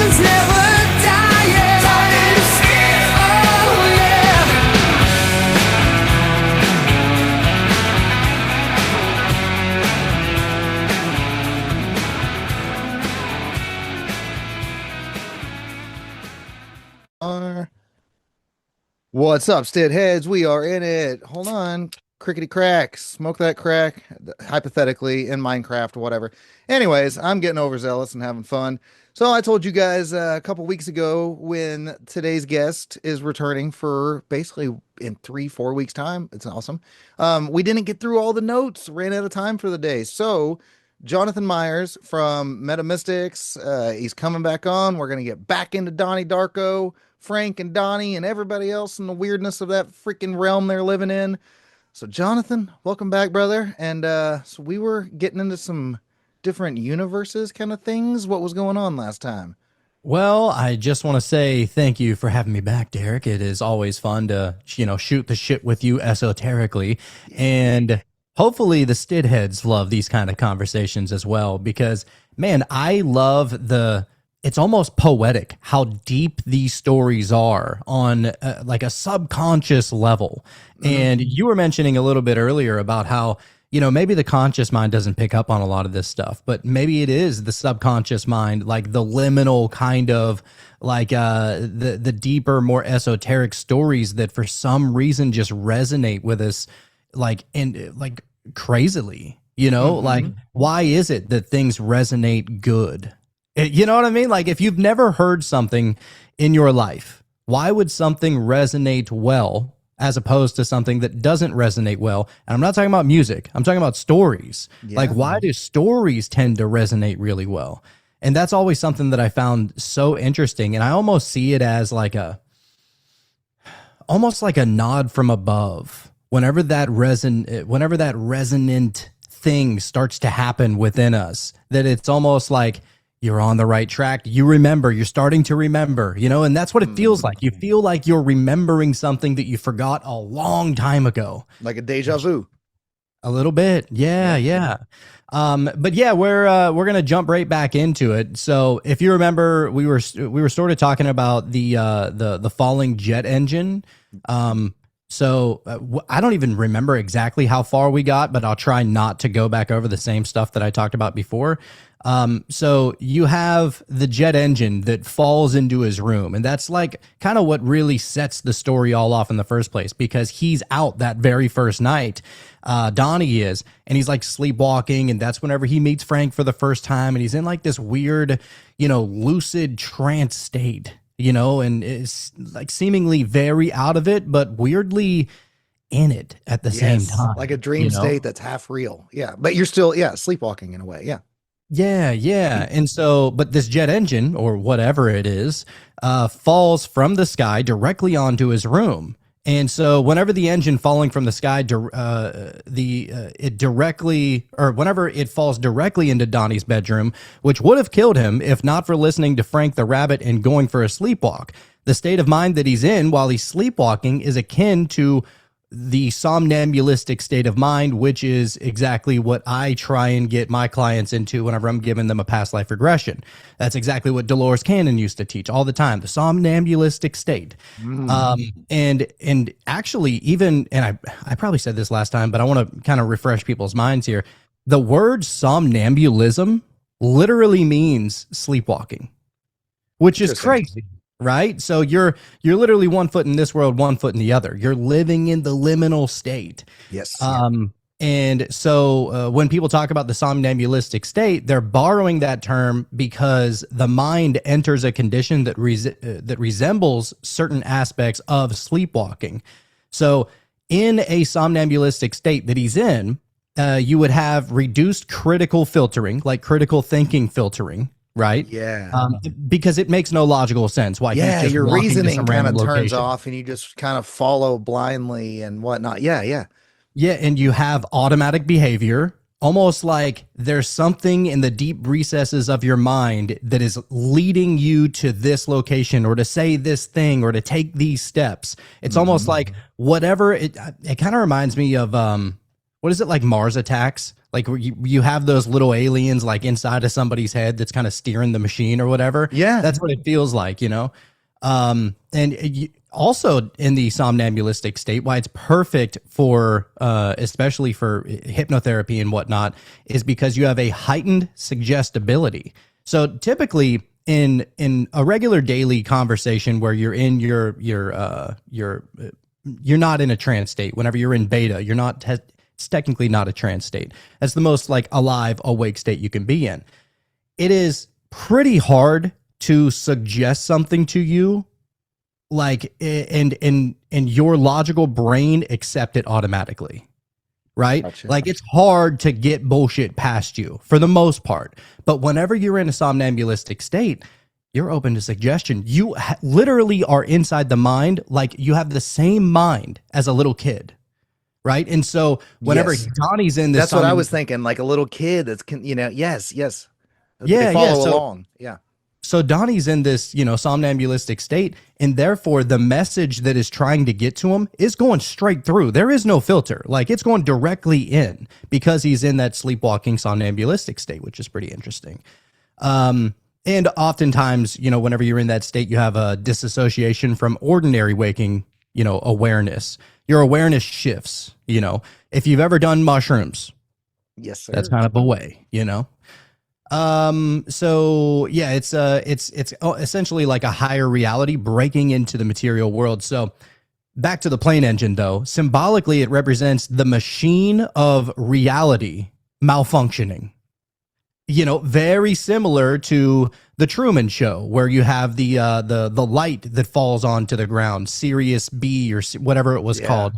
Traditions never die. Talking Stitt, oh yeah. What's up, Stitt-Heads? We are in it. Hold on. Crickety crack. Smoke that crack. Hypothetically, in Minecraft, whatever. Anyways, I'm getting overzealous and having fun. So I told you guys a couple weeks ago when today's guest is returning for basically in 3-4 weeks time. It's awesome. We didn't get through all the notes, ran out of time for the day. So Jonathon Meyers from Metamystics, he's coming back on. We're going to get back into Donnie Darko, Frank and Donnie and everybody else in the weirdness of that freaking realm they're living in. So Jonathon, welcome back, brother. And so we were getting into some different universes kind of things. What was going on last time? Well, I just want to say thank you for having me back, Derek. It is always fun to, shoot the shit with you esoterically. And hopefully the Stitt-Heads love these kind of conversations as well, because, man, I love it's almost poetic how deep these stories are on like a subconscious level. And you were mentioning a little bit earlier about how, maybe the conscious mind doesn't pick up on a lot of this stuff, but maybe it is the subconscious mind, like the liminal kind of like the deeper, more esoteric stories that for some reason just resonate with us like crazily, like why is it that things resonate good? You know what I mean? Like if you've never heard something in your life, why would something resonate well as opposed to something that doesn't resonate well? And I'm not talking about music. I'm talking about stories. Yeah. Like why do stories tend to resonate really well? And that's always something that I found so interesting. And I almost see it as like almost like a nod from above. Whenever that resonant thing starts to happen within us, that it's almost like you're on the right track. You're starting to remember, and that's what it feels like. You feel like you're remembering something that you forgot a long time ago. Like a deja vu. A little bit. Yeah. But yeah, we're going to jump right back into it. So if you remember, we were sort of talking about the falling jet engine. So I don't even remember exactly how far we got, but I'll try not to go back over the same stuff that I talked about before. So you have the jet engine that falls into his room, and that's like kind of what really sets the story all off in the first place, because he's out that very first night. Donnie is, and he's like sleepwalking, and that's whenever he meets Frank for the first time, and he's in like this weird, lucid trance state, and it's like seemingly very out of it, but weirdly in it at the same time. Like a dream state that's half real. Yeah. But you're still, sleepwalking in a way. Yeah. Yeah. And so, but this jet engine or whatever it is, falls from the sky directly onto his room. And so whenever the engine falling from the sky, whenever it falls directly into Donnie's bedroom, which would have killed him if not for listening to Frank the Rabbit and going for a sleepwalk. The state of mind that he's in while he's sleepwalking is akin to the somnambulistic state of mind, which is exactly what I try and get my clients into whenever I'm giving them a past life regression. That's exactly what Dolores Cannon used to teach all the time, the somnambulistic state. And actually even, and I probably said this last time, but I want to kind of refresh people's minds here. The word somnambulism literally means sleepwalking, which is crazy. Right? So you're literally one foot in this world, one foot in the other. You're living in the liminal state. Yes. And so when people talk about the somnambulistic state, they're borrowing that term because the mind enters a condition that resembles certain aspects of sleepwalking. So in a somnambulistic state that he's in, you would have reduced critical filtering, like critical thinking filtering, right? Yeah. Because it makes no logical sense. Why? Yeah, just your reasoning kind of turns location. off and you just kind of follow blindly and whatnot. Yeah. Yeah, and you have automatic behavior, almost like there's something in the deep recesses of your mind that is leading you to this location or to say this thing or to take these steps. It's almost like whatever, it kind of reminds me of, what is it, like Mars Attacks? like where you have those little aliens like inside of somebody's head that's kind of steering the machine or whatever. Yeah. That's what it feels like, also in the somnambulistic state, why it's perfect for, especially for hypnotherapy and whatnot, is because you have a heightened suggestibility. So typically in a regular daily conversation where you're in you're not in a trance state. Whenever you're in beta, you're not. It's technically not a trance state. That's the most like alive, awake state you can be in. It is pretty hard to suggest something to you, like and your logical brain accept it automatically, right? Gotcha. Like it's hard to get bullshit past you for the most part. But whenever you're in a somnambulistic state, you're open to suggestion. You literally are inside the mind, like you have the same mind as a little kid, right? And so whenever Yes. Donnie's in this, That's what I was thinking, like a little kid that's, yes. Yeah, They follow so- along. Yeah. So Donnie's in this, somnambulistic state, and therefore the message that is trying to get to him is going straight through. There is no filter. Like it's going directly in because he's in that sleepwalking somnambulistic state, which is pretty interesting. And oftentimes, whenever you're in that state, you have a disassociation from ordinary waking, awareness. Your awareness shifts, If you've ever done mushrooms, Yes, sir. that's kind of a way, So yeah, it's essentially like a higher reality breaking into the material world. So back to the plane engine though, symbolically it represents the machine of reality malfunctioning. Very similar to the Truman Show, where you have the light that falls onto the ground, Sirius B or whatever it was called.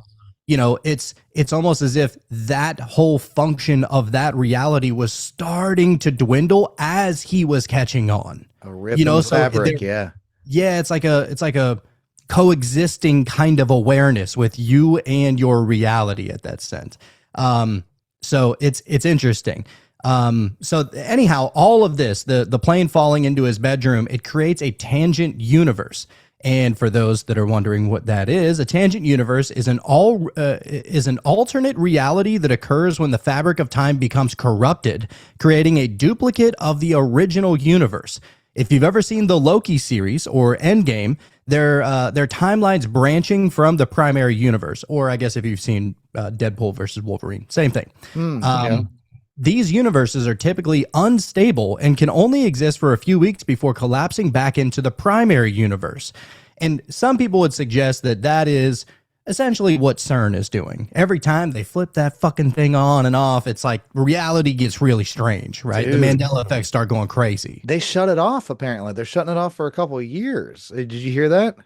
It's almost as if that whole function of that reality was starting to dwindle as he was catching on. A rip in the fabric, yeah, it's like a coexisting kind of awareness with you and your reality at that sense. So it's interesting. So anyhow, all of this, the plane falling into his bedroom, it creates a tangent universe. And for those that are wondering what that is, a tangent universe is an alternate reality that occurs when the fabric of time becomes corrupted, creating a duplicate of the original universe. If you've ever seen the Loki series or Endgame, their timelines branching from the primary universe, or I guess if you've seen Deadpool versus Wolverine, same thing. These universes are typically unstable and can only exist for a few weeks before collapsing back into the primary universe. And some people would suggest that is essentially what CERN is doing. Every time they flip that fucking thing on and off, it's like reality gets really strange, right? Dude. The Mandela effects start going crazy. They shut it off, apparently. They're shutting it off for a couple of years. Did you hear that?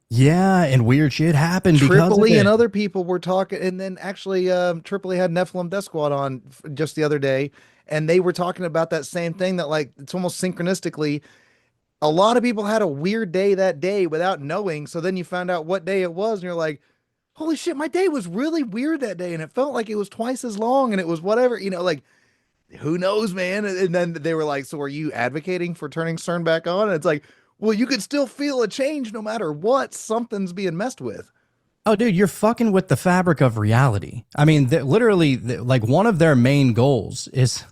Yeah, and weird shit happened because of Tripoli it. and other people were talking, and then actually Tripoli had Nephilim Death Squad on just the other day, and they were talking about that same thing, that like it's almost synchronistically a lot of people had a weird day that day without knowing. So then you found out what day it was, and you're like, holy shit, my day was really weird that day, and it felt like it was twice as long, and it was whatever, like, who knows, man. And then they were like, so are you advocating for turning CERN back on? And it's like, well, you could still feel a change no matter what. Something's being messed with. Oh, dude, you're fucking with the fabric of reality. I mean, literally, like one of their main goals is,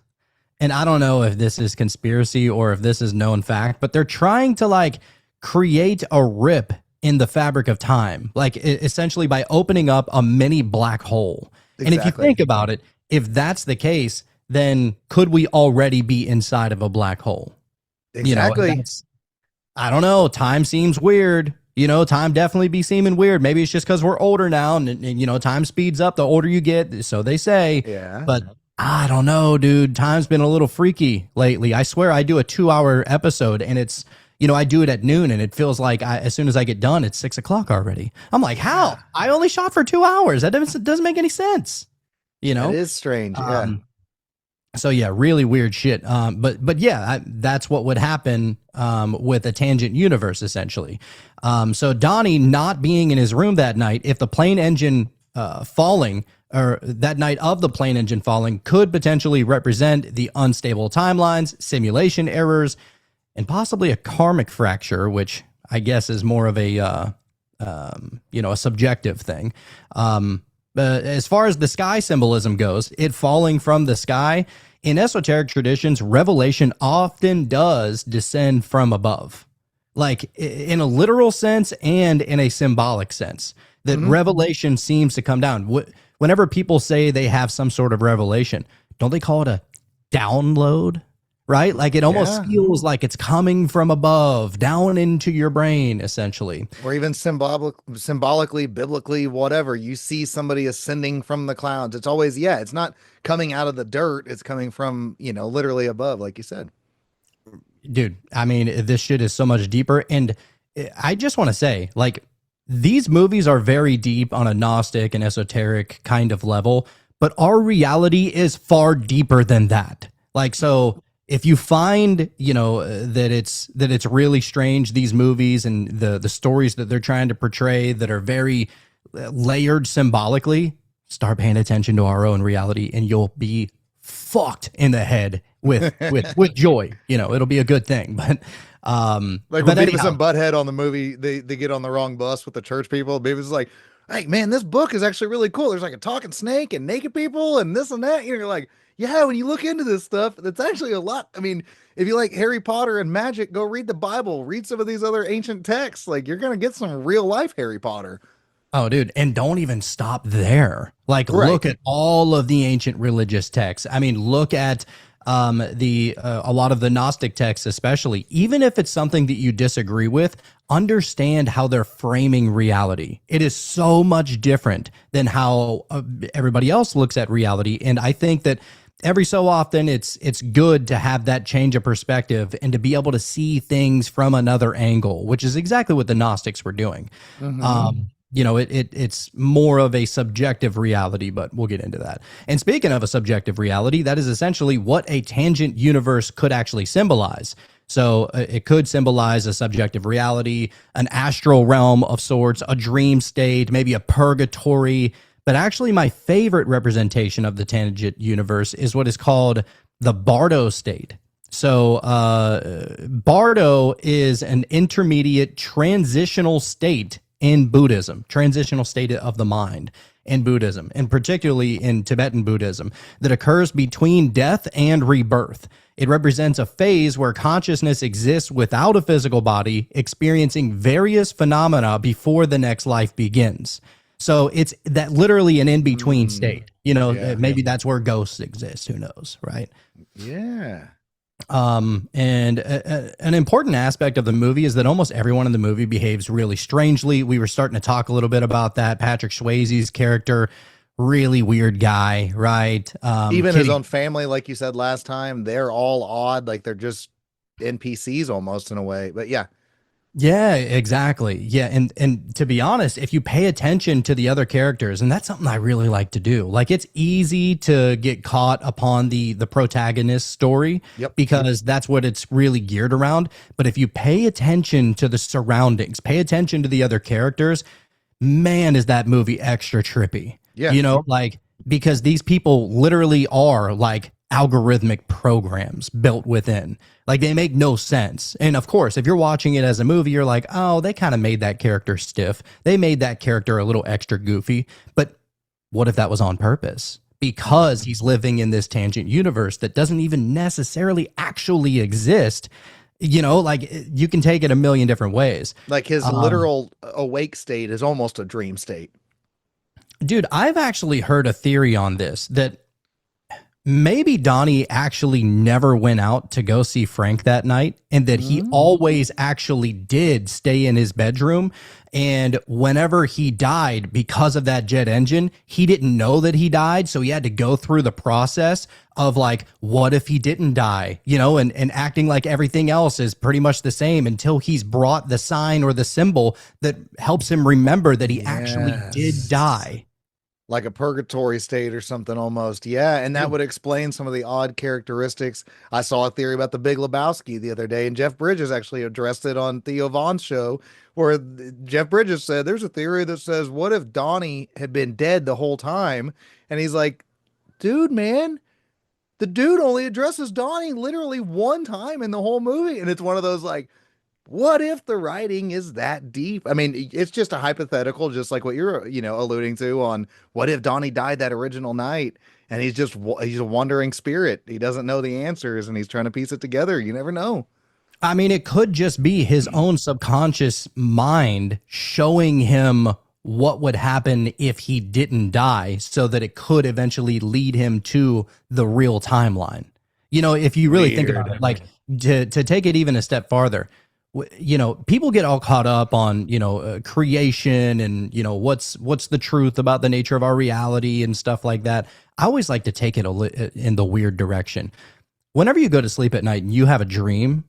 and I don't know if this is conspiracy or if this is known fact, but they're trying to like create a rip in the fabric of time, like essentially by opening up a mini black hole. Exactly. And if you think about it, if that's the case, then could we already be inside of a black hole? Exactly. I don't know. Time seems weird. Time definitely be seeming weird. Maybe it's just because we're older now and time speeds up the older you get. So they say. Yeah. But I don't know, dude. Time's been a little freaky lately. I swear I do a 2-hour episode and it's, I do it at noon and it feels like as soon as I get done, it's 6 o'clock already. I'm like, how? I only shot for 2 hours. That doesn't make any sense. It is strange. Yeah. So yeah, really weird shit. But yeah, that's what would happen with a tangent universe, essentially. So Donnie not being in his room that night, if the plane engine falling, or that night of the plane engine falling, could potentially represent the unstable timelines, simulation errors, and possibly a karmic fracture, which I guess is more of a a subjective thing. As far as the sky symbolism goes, it falling from the sky, in esoteric traditions, revelation often does descend from above, like in a literal sense and in a symbolic sense. That revelation seems to come down. Whenever people say they have some sort of revelation, don't they call it a download? Right? Like it almost feels like it's coming from above, down into your brain, essentially. Or even symbolically, biblically, whatever. You see somebody ascending from the clouds. It's always, it's not coming out of the dirt. It's coming from, literally above, like you said. Dude, I mean, this shit is so much deeper. And I just want to say, like, these movies are very deep on a Gnostic and esoteric kind of level, but our reality is far deeper than that. Like, so if you find, that it's really strange, these movies and the stories that they're trying to portray that are very layered symbolically, start paying attention to our own reality and you'll be fucked in the head with joy. It'll be a good thing. But like when Beavis and Butthead on the movie, they get on the wrong bus with the church people. Beavis is like, hey man, this book is actually really cool. There's like a talking snake and naked people and this and that. You're like, yeah, when you look into this stuff, it's actually a lot. I mean, if you like Harry Potter and magic, go read the Bible, read some of these other ancient texts. Like you're gonna get some real life Harry Potter. Oh, dude, and don't even stop there. Like, look at all of the ancient religious texts. I mean, look at a lot of the Gnostic texts, especially. Even if it's something that you disagree with, understand how they're framing reality. It is so much different than how everybody else looks at reality, and I think that every so often it's good to have that change of perspective and to be able to see things from another angle, which is exactly what the Gnostics were doing. It's more of a subjective reality, but we'll get into that. And speaking of a subjective reality, that is essentially what a tangent universe could actually symbolize. So it could symbolize a subjective reality, an astral realm of sorts, a dream state, maybe a purgatory. But actually, my favorite representation of the tangent universe is what is called the Bardo state. So Bardo is an intermediate transitional state in Buddhism, transitional state of the mind in Buddhism, and particularly in Tibetan Buddhism, that occurs between death and rebirth. It represents a phase where consciousness exists without a physical body, experiencing various phenomena before the next life begins. So it's that literally an in-between state. Maybe that's where ghosts exist. Who knows, right? Yeah. And an important aspect of the movie is that almost everyone in the movie behaves really strangely. We were starting to talk a little bit about that. Patrick Swayze's character, really weird guy, right? Even his own family, like you said last time, they're all odd. Like they're just NPCs almost in a way. But yeah. Yeah, exactly. Yeah, and to be honest, if you pay attention to the other characters, and that's something I really like to do. Like it's easy to get caught upon the protagonist story because that's what it's really geared around. But if you pay attention to the surroundings, pay attention to the other characters, man, is that movie extra trippy. Yeah. Because these people literally are like algorithmic programs built within. Like they make no sense. And of course, if you're watching it as a movie, you're like, oh, they kind of made that character stiff. They made that character a little extra goofy. But what if that was on purpose? Because he's living in this tangent universe that doesn't even necessarily actually exist. You can take it a million different ways. Like his literal awake state is almost a dream state. Dude, I've actually heard a theory on this that maybe Donnie actually never went out to go see Frank that night, and that he always actually did stay in his bedroom. And whenever he died because of that jet engine, he didn't know that he died. So he had to go through the process of like, what if he didn't die, and acting like everything else is pretty much the same until he's brought the sign or the symbol that helps him remember that he actually did die. Like a purgatory state or something almost. Yeah. And that would explain some of the odd characteristics. I saw a theory about the Big Lebowski the other day, and Jeff Bridges actually addressed it on Theo Vaughn's show, where Jeff Bridges said, there's a theory that says, what if Donnie had been dead the whole time? And he's like, dude, man, the dude only addresses Donnie literally one time in the whole movie. And it's one of those like, what if the writing is that deep? I mean, it's just a hypothetical, just like what you're, alluding to on what if Donnie died that original night and he's a wandering spirit. He doesn't know the answers and he's trying to piece it together. You never know. I mean, it could just be his own subconscious mind showing him what would happen if he didn't die so that it could eventually lead him to the real timeline. If you really think about Weird. it, like to take it even a step farther, people get all caught up on, creation and, what's the truth about the nature of our reality and stuff like that. I always like to take it in the weird direction. Whenever you go to sleep at night and you have a dream,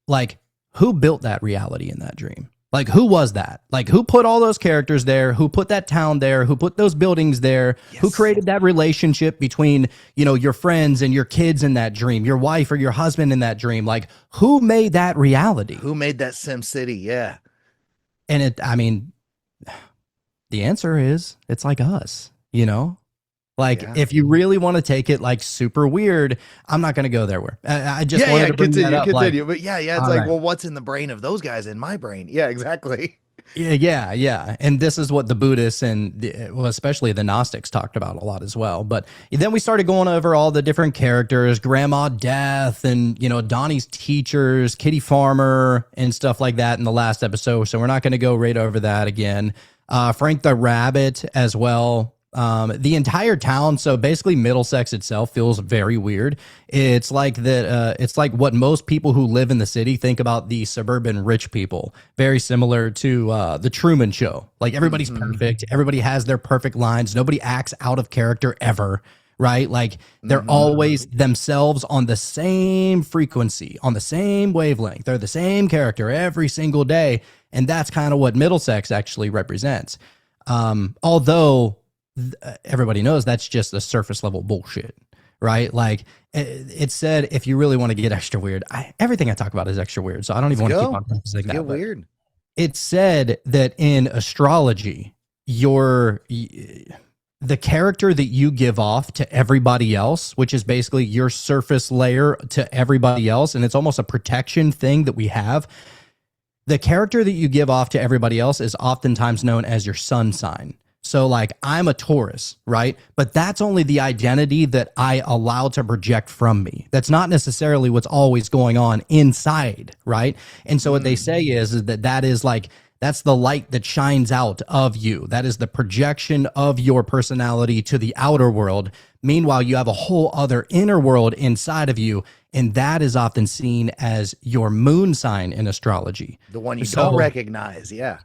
like, who built that reality in that dream? Like, who was that? Like, who put all those characters there? Who put that town there? Who put those buildings there? Yes. Who created that relationship between, your friends and your kids in that dream, your wife or your husband in that dream? Like, who made that reality? Who made that Sim City? Yeah. And the answer is it's like us, Like, Yeah. if you really want to take it like super weird, I'm not going to go there. I just wanted to bring that up. Continue. But yeah, it's all like, right. well, what's in the brain of those guys in my brain? Yeah, exactly. Yeah. And this is what the Buddhists and especially the Gnostics talked about a lot as well. But then we started going over all the different characters, Grandma Death and, Donnie's teachers, Kitty Farmer and stuff like that in the last episode. So we're not going to go right over that again. Frank the Rabbit as well. The entire town, so basically Middlesex itself feels very weird. It's like that. It's like what most people who live in the city think about the suburban rich people. Very similar to the Truman Show. Like everybody's perfect. Everybody has their perfect lines. Nobody acts out of character ever. Right? Like they're always themselves on the same frequency, on the same wavelength. They're the same character every single day. And that's kind of what Middlesex actually represents. Although everybody knows that's just the surface level bullshit, right? Like it said, if you really want to get extra weird, everything I talk about is extra weird. So I don't even want to keep on like that. Get weird. It said that in astrology, the character that you give off to everybody else, which is basically your surface layer to everybody else, and it's almost a protection thing that we have. The character that you give off to everybody else is oftentimes known as your sun sign. So like I'm a Taurus, right? But that's only the identity that I allow to project from me. That's not necessarily what's always going on inside, right? And so what they say is that is like, that's the light that shines out of you. That is the projection of your personality to the outer world. Meanwhile, you have a whole other inner world inside of you. And that is often seen as your moon sign in astrology. The one you don't recognize. Yeah.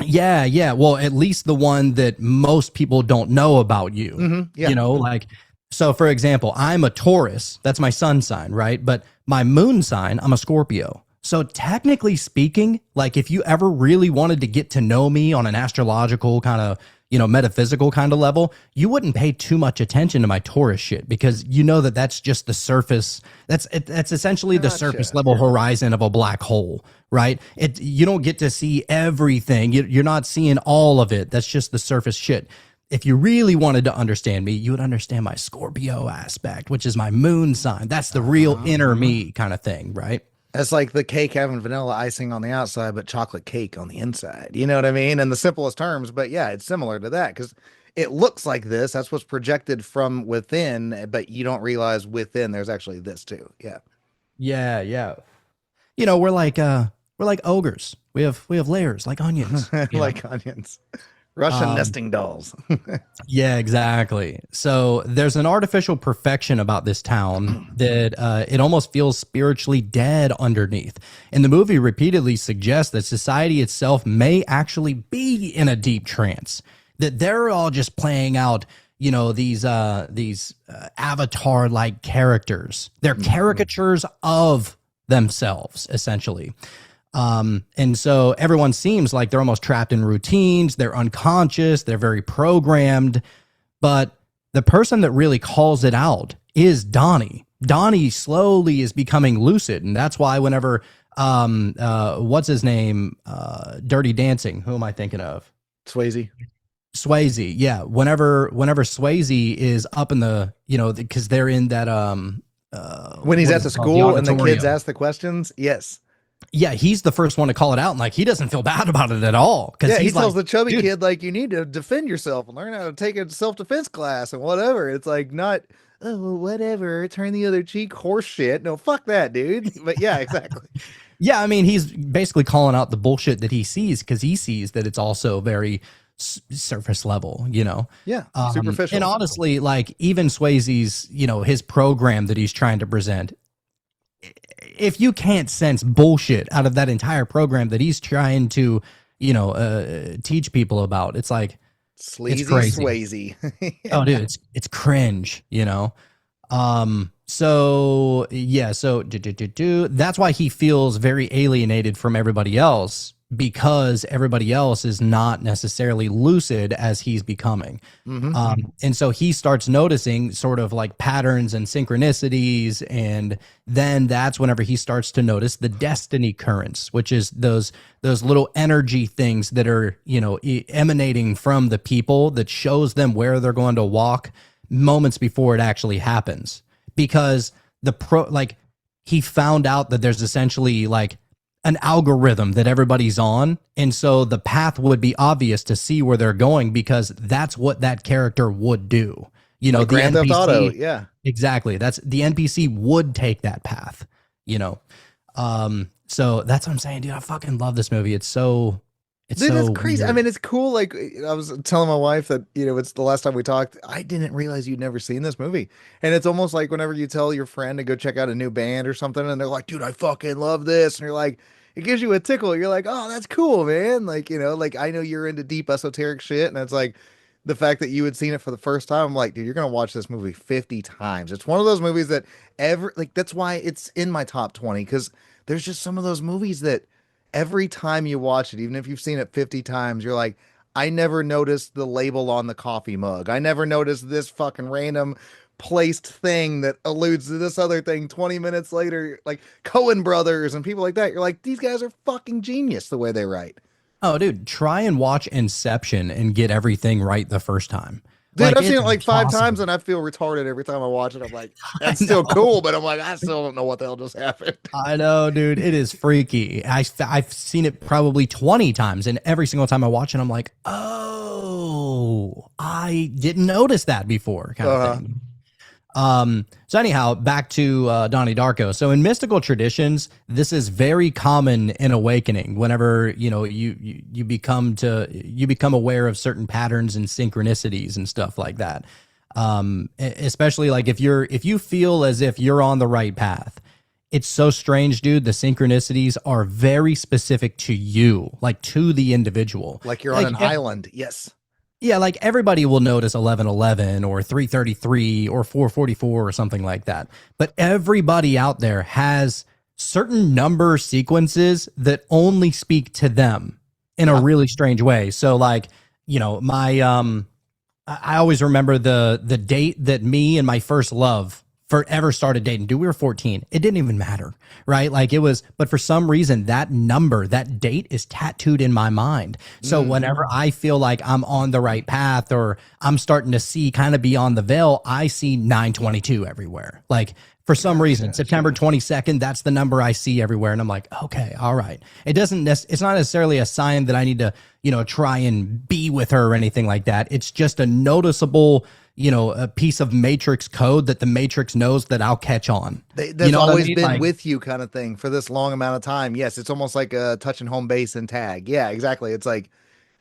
Yeah. Well, at least the one that most people don't know about you. Yeah. Like, so for example, I'm a Taurus. That's my sun sign, right? But my moon sign, I'm a Scorpio. So technically speaking, like if you ever really wanted to get to know me on an astrological kind of, metaphysical kind of level, you wouldn't pay too much attention to my Taurus shit because that's just the surface. That's essentially the surface level horizon of a black hole, right? You don't get to see everything. You're not seeing all of it. That's just the surface shit. If you really wanted to understand me, you would understand my Scorpio aspect, which is my moon sign. That's the real inner me kind of thing, right? It's like the cake having vanilla icing on the outside, but chocolate cake on the inside. You know what I mean? In the simplest terms, but yeah, it's similar to that because it looks like this. That's what's projected from within, but you don't realize within there's actually this too. Yeah. Yeah. We're like ogres. We have layers like onions. Like onions. Russian nesting dolls. Yeah, exactly. So there's an artificial perfection about this town that it almost feels spiritually dead underneath. And the movie repeatedly suggests that society itself may actually be in a deep trance, that they're all just playing out, these avatar-like characters. They're caricatures of themselves, essentially. And so everyone seems like they're almost trapped in routines. They're unconscious. They're very programmed. But the person that really calls it out is Donnie. Donnie slowly is becoming lucid. And that's why whenever, what's his name? Dirty Dancing. Who am I thinking of? Swayze. Yeah. Whenever Swayze is up in the, because they're in that, when he's at the school and the kids auditorium. ask the questions. Yes. yeah, he's the first one to call it out, and like he doesn't feel bad about it at all because Yeah, he he's tells like, the chubby dude, kid like you need to defend yourself and learn how to take a self-defense class and whatever. It's like not oh well, whatever, turn the other cheek horse shit. No, fuck that, dude. But yeah, exactly. yeah, I mean, he's basically calling out the bullshit that he sees because he sees that it's also very surface level, you know. Yeah, superficial. And honestly, like even Swayze's, you know, his program that he's trying to present, if you can't sense bullshit out of that entire program that he's trying to, you know, teach people about, it's like Sleazy it's crazy. Swayze. Oh, dude, it's cringe, you know. So yeah, so that's why he feels very alienated from everybody else because everybody else is not necessarily lucid as he's becoming. And so he starts noticing sort of like patterns and synchronicities, and then that's whenever he starts to notice the destiny currents, which is those little energy things that are, you know, emanating from the people that shows them where they're going to walk moments before it actually happens. Because he found out that there's essentially like an algorithm that everybody's on, and so the path would be obvious to see where they're going because that's what that character would do. You know, Like the Grand Theft NPC, Auto, yeah. exactly. That's the NPC would take that path. You know, so that's what I'm saying, dude. I fucking love this movie. It's so. It's Dude, so that's crazy. I weird. mean, it's cool. Like I was telling my wife that, you know, it's the last time we talked, I didn't realize you'd never seen this movie. And it's almost like whenever you tell your friend to go check out a new band or something, and they're like, dude, I fucking love this. And you're like, it gives you a tickle. You're like, oh, that's cool, man. Like, you know, like I know you're into deep esoteric shit. And it's like the fact that you had seen it for the first time, I'm like, dude, you're gonna watch this movie 50 times. It's one of those movies that that's why it's in my top 20, because there's just some of those movies that every time you watch it, even if you've seen it 50 times, you're like, I never noticed the label on the coffee mug. I never noticed this fucking random placed thing that alludes to this other thing 20 minutes later, like Cohen brothers and people like that. You're like, these guys are fucking genius the way they write. Oh, dude, try and watch Inception and get everything right the first time. Dude, I've seen it's it like 5 times impossible. and I feel retarded every time I watch it. I'm like, I that's still know. cool, but I'm like, I still don't know what the hell just happened. I know, dude. It is freaky. I've seen it probably 20 times, and every single time I watch it, I'm like, oh, I didn't notice that before, kind of thing. So anyhow, back to Donnie Darko. So in mystical traditions, this is very common in awakening. Whenever you know you become aware of certain patterns and synchronicities and stuff like that. Especially like if you feel as if you're on the right path. It's so strange, dude. The synchronicities are very specific to you, like to the individual. Like you're on an island. Yes. Yeah, like everybody will notice 1111 or 333 or 444 or something like that. But everybody out there has certain number sequences that only speak to them in a really strange way. So like, you know, I always remember the date that me and my first love forever started dating. Dude, we were 14. It didn't even matter, right? Like it was, but for some reason, that number, that date is tattooed in my mind. So whenever I feel like I'm on the right path or I'm starting to see kind of beyond the veil, I see 922 everywhere. Like for some reason, September 22nd, that's the number I see everywhere. And I'm like, okay, all right. It's not necessarily a sign that I need to, you know, try and be with her or anything like that. It's just a noticeable, you know, a piece of Matrix code that the Matrix knows that I'll catch on. That's you know always I mean? been Like, with you kind of thing for this long amount of time. Yes, it's almost like a touching home base and tag. Yeah, exactly. It's like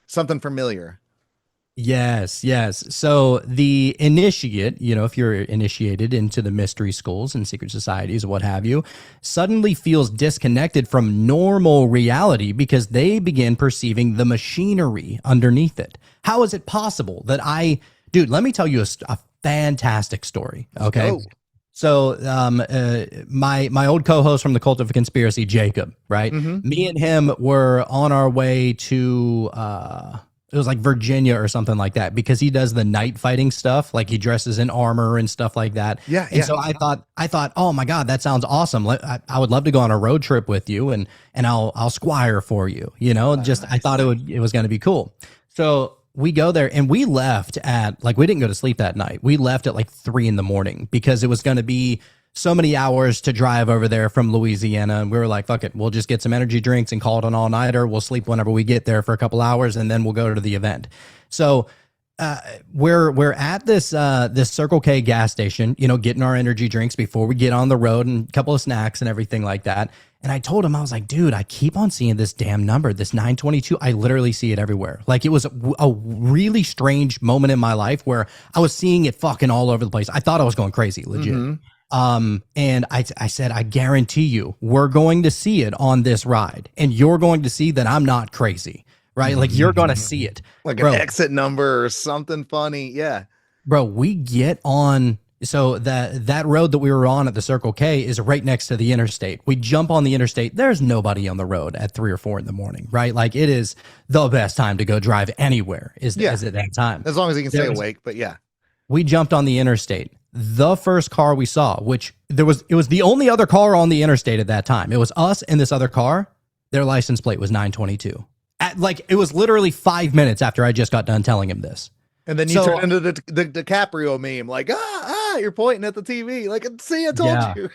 something familiar. yes, yes. So the initiate, you know, if you're initiated into the mystery schools and secret societies, what have you, suddenly feels disconnected from normal reality because they begin perceiving the machinery underneath it. How is it possible that dude, let me tell you a fantastic story. Okay. go. So, my old co-host from the Cult of Conspiracy, Jacob, right? Me and him were on our way to, it was like Virginia or something like that, because he does the night fighting stuff. Like he dresses in armor and stuff like that. Yeah, And so I thought, oh my God, that sounds awesome. I would love to go on a road trip with you and I'll squire for you, you know, I thought it was going to be cool. So we go there and we left at we didn't go to sleep that night. We left at like 3 a.m. because it was going to be so many hours to drive over there from Louisiana, and we were like, fuck it, we'll just get some energy drinks and call it an all-nighter. We'll sleep whenever we get there for a couple hours, and then we'll go to the event. So we're at this this Circle K gas station, you know, getting our energy drinks before we get on the road and a couple of snacks and everything like that. And I told him, I was like, dude, I keep on seeing this damn number, this 922. I literally see it everywhere. Like, it was a really strange moment in my life where I was seeing it fucking all over the place. I thought I was going crazy, legit. And I said, I guarantee you, we're going to see it on this ride, and you're going to see that I'm not crazy, right? Like, you're going to see it. Like Bro, an exit number or something funny. Yeah. bro, we get on. So that road that we were on at the Circle K is right next to the interstate. We jump on the interstate. There's nobody on the road at 3 or 4 in the morning, right? Like, it is the best time to go drive anywhere is at that time. As long as you can stay awake, but yeah. We jumped on the interstate. The first car we saw, which it was the only other car on the interstate at that time. It was us and this other car. Their license plate was 922. It was literally 5 minutes after I just got done telling him this. And then you turn into the DiCaprio meme, like, you're pointing at the TV. Like, see, I told you.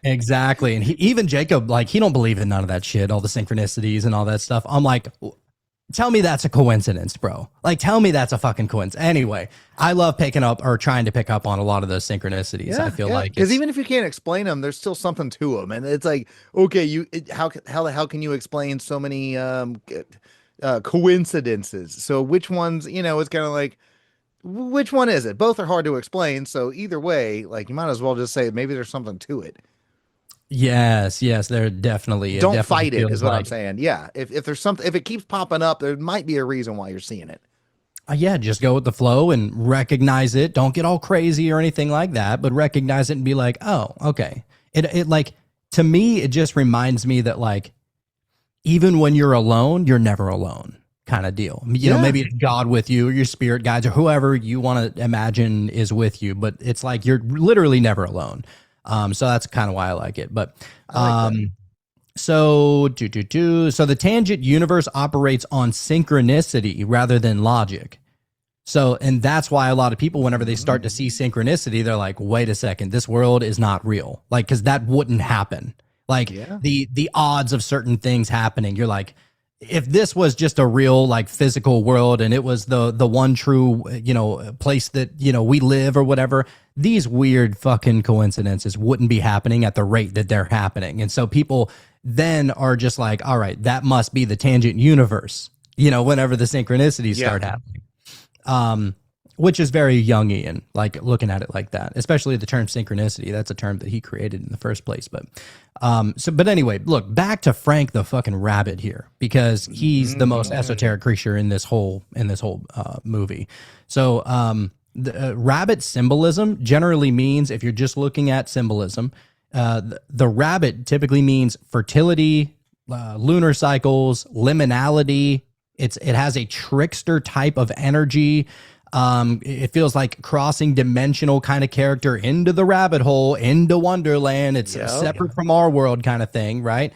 Exactly. And even Jacob, like, he don't believe in none of that shit, all the synchronicities and all that stuff. I'm like, tell me that's a coincidence, bro. Like, tell me that's a fucking coincidence. Anyway, I love picking up or trying to pick up on a lot of those synchronicities. I feel like, because even if you can't explain them, there's still something to them. And it's like, okay, how the hell can you explain so many coincidences? So which ones, you know, it's kind of like, which one is it? Both are hard to explain. So either way, like, you might as well just say maybe there's something to it. Yes, there definitely. Don't fight it, is what I'm saying. Yeah, if there's something, if it keeps popping up, there might be a reason why you're seeing it. Just go with the flow and recognize it. Don't get all crazy or anything like that, but recognize it and be like, oh, okay. It like, to me, it just reminds me that, like, even when you're alone, you're never alone. Kind of deal. You know, maybe it's God with you or your spirit guides or whoever you want to imagine is with you, but it's like you're literally never alone. So that's kind of why I like it. But so the tangent universe operates on synchronicity rather than logic. So, and that's why a lot of people, whenever they start to see synchronicity, they're like, wait a second, this world is not real. Like, because that wouldn't happen. Like, the odds of certain things happening, you're like, if this was just a real, like, physical world and it was the one true, you know, place that, you know, we live or whatever, these weird fucking coincidences wouldn't be happening at the rate that they're happening. And so people then are just like, all right, that must be the tangent universe, you know, whenever the synchronicities start happening. Which is very Jungian, like, looking at it like that, especially the term synchronicity. That's a term that he created in the first place. But but anyway, look, back to Frank the fucking rabbit here, because he's the most esoteric creature in this whole movie. So the rabbit symbolism generally means, if you're just looking at symbolism, the rabbit typically means fertility, lunar cycles, liminality. It has a trickster type of energy. It feels like crossing dimensional kind of character into the rabbit hole, into Wonderland. It's separate from our world kind of thing, right?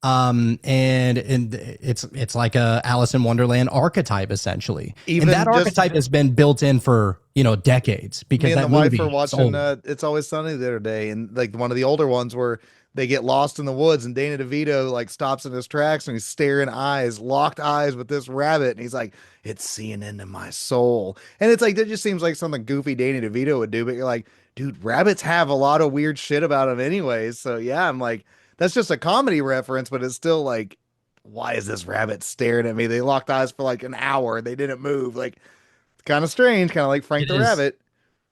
And it's like a Alice in Wonderland archetype, essentially. And that archetype has been built in for, you know, decades, because me and that the movie wife were watching It's Always Sunny the other day, and like one of the older ones where they get lost in the woods, and Danny DeVito like stops in his tracks and he's staring locked eyes with this rabbit, and he's like, it's seeing into my soul. And it's like, that just seems like something goofy Danny DeVito would do, but you're like, dude, rabbits have a lot of weird shit about them anyways. So yeah, I'm like, that's just a comedy reference, but it's still like, why is this rabbit staring at me? They locked eyes for like an hour, they didn't move. Like, it's kind of strange, kind of like Frank the Rabbit.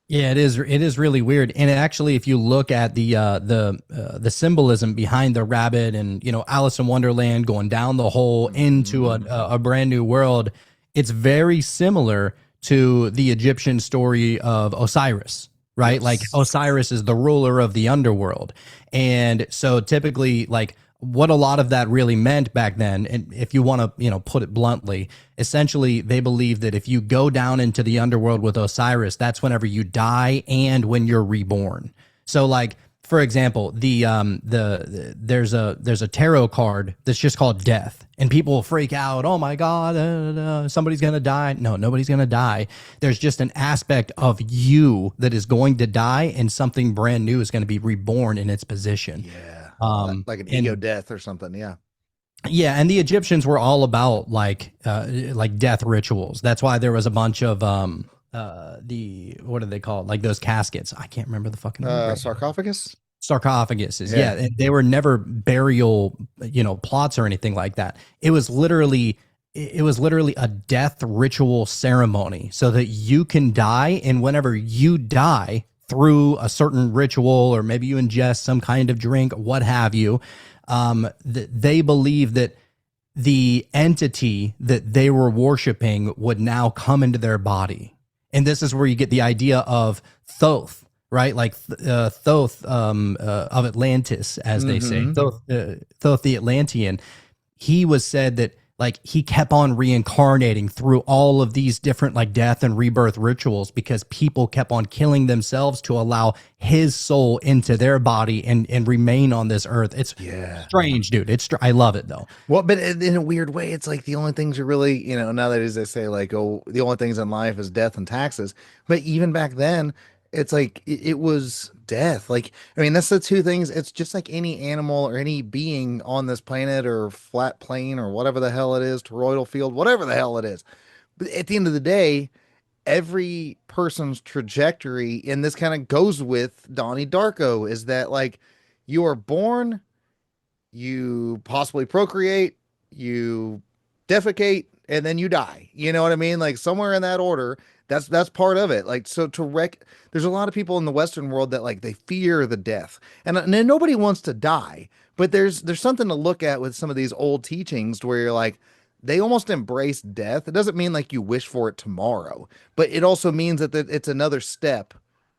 Yeah, it is. It is really weird. And it actually, if you look at the symbolism behind the rabbit, and, you know, Alice in Wonderland going down the hole into a brand new world, it's very similar to the Egyptian story of Osiris, right? Yes. Like, Osiris is the ruler of the underworld. And so typically, like, what a lot of that really meant back then, and if you want to, you know, put it bluntly, essentially they believe that if you go down into the underworld with Osiris, that's whenever you die and when you're reborn. So, like, for example, there's a tarot card that's just called death, and people will freak out. Oh my God, somebody's gonna die. No, nobody's gonna die. There's just an aspect of you that is going to die, and something brand new is going to be reborn in its position. Yeah. Like an And ego death or something. Yeah. yeah, and the Egyptians were all about like death rituals. That's why there was a bunch of the what do they call it? Like those caskets. I can't remember the fucking name right now. Sarcophagus. Sarcophaguses. Yeah. Yeah, and they were never burial, plots or anything like that. It was literally a death ritual ceremony so that you can die, and whenever you die through a certain ritual, or maybe you ingest some kind of drink, what have you, they believe that the entity that they were worshiping would now come into their body. And this is where you get the idea of Thoth, right? Like Thoth of Atlantis, as they say. Thoth the Atlantean. He was said that like he kept on reincarnating through all of these different like death and rebirth rituals because people kept on killing themselves to allow his soul into their body and remain on this earth. It's strange, dude. I love it though. Well, but in a weird way, it's like the only things are really, now that is they say like, oh, the only things in life is death and taxes. But even back then, it's like it was death. Like, I mean, that's the two things. It's just like any animal or any being on this planet or flat plane or whatever the hell it is, toroidal field, whatever the hell it is. But at the end of the day, every person's trajectory, and this kind of goes with Donnie Darko, is that like you are born, you possibly procreate, you defecate, and then you die. You know what I mean? Like somewhere in that order. That's part of it. Like, so there's a lot of people in the Western world that like they fear the death, and nobody wants to die. But there's something to look at with some of these old teachings where you're like, they almost embrace death. It doesn't mean like you wish for it tomorrow, but it also means that it's another step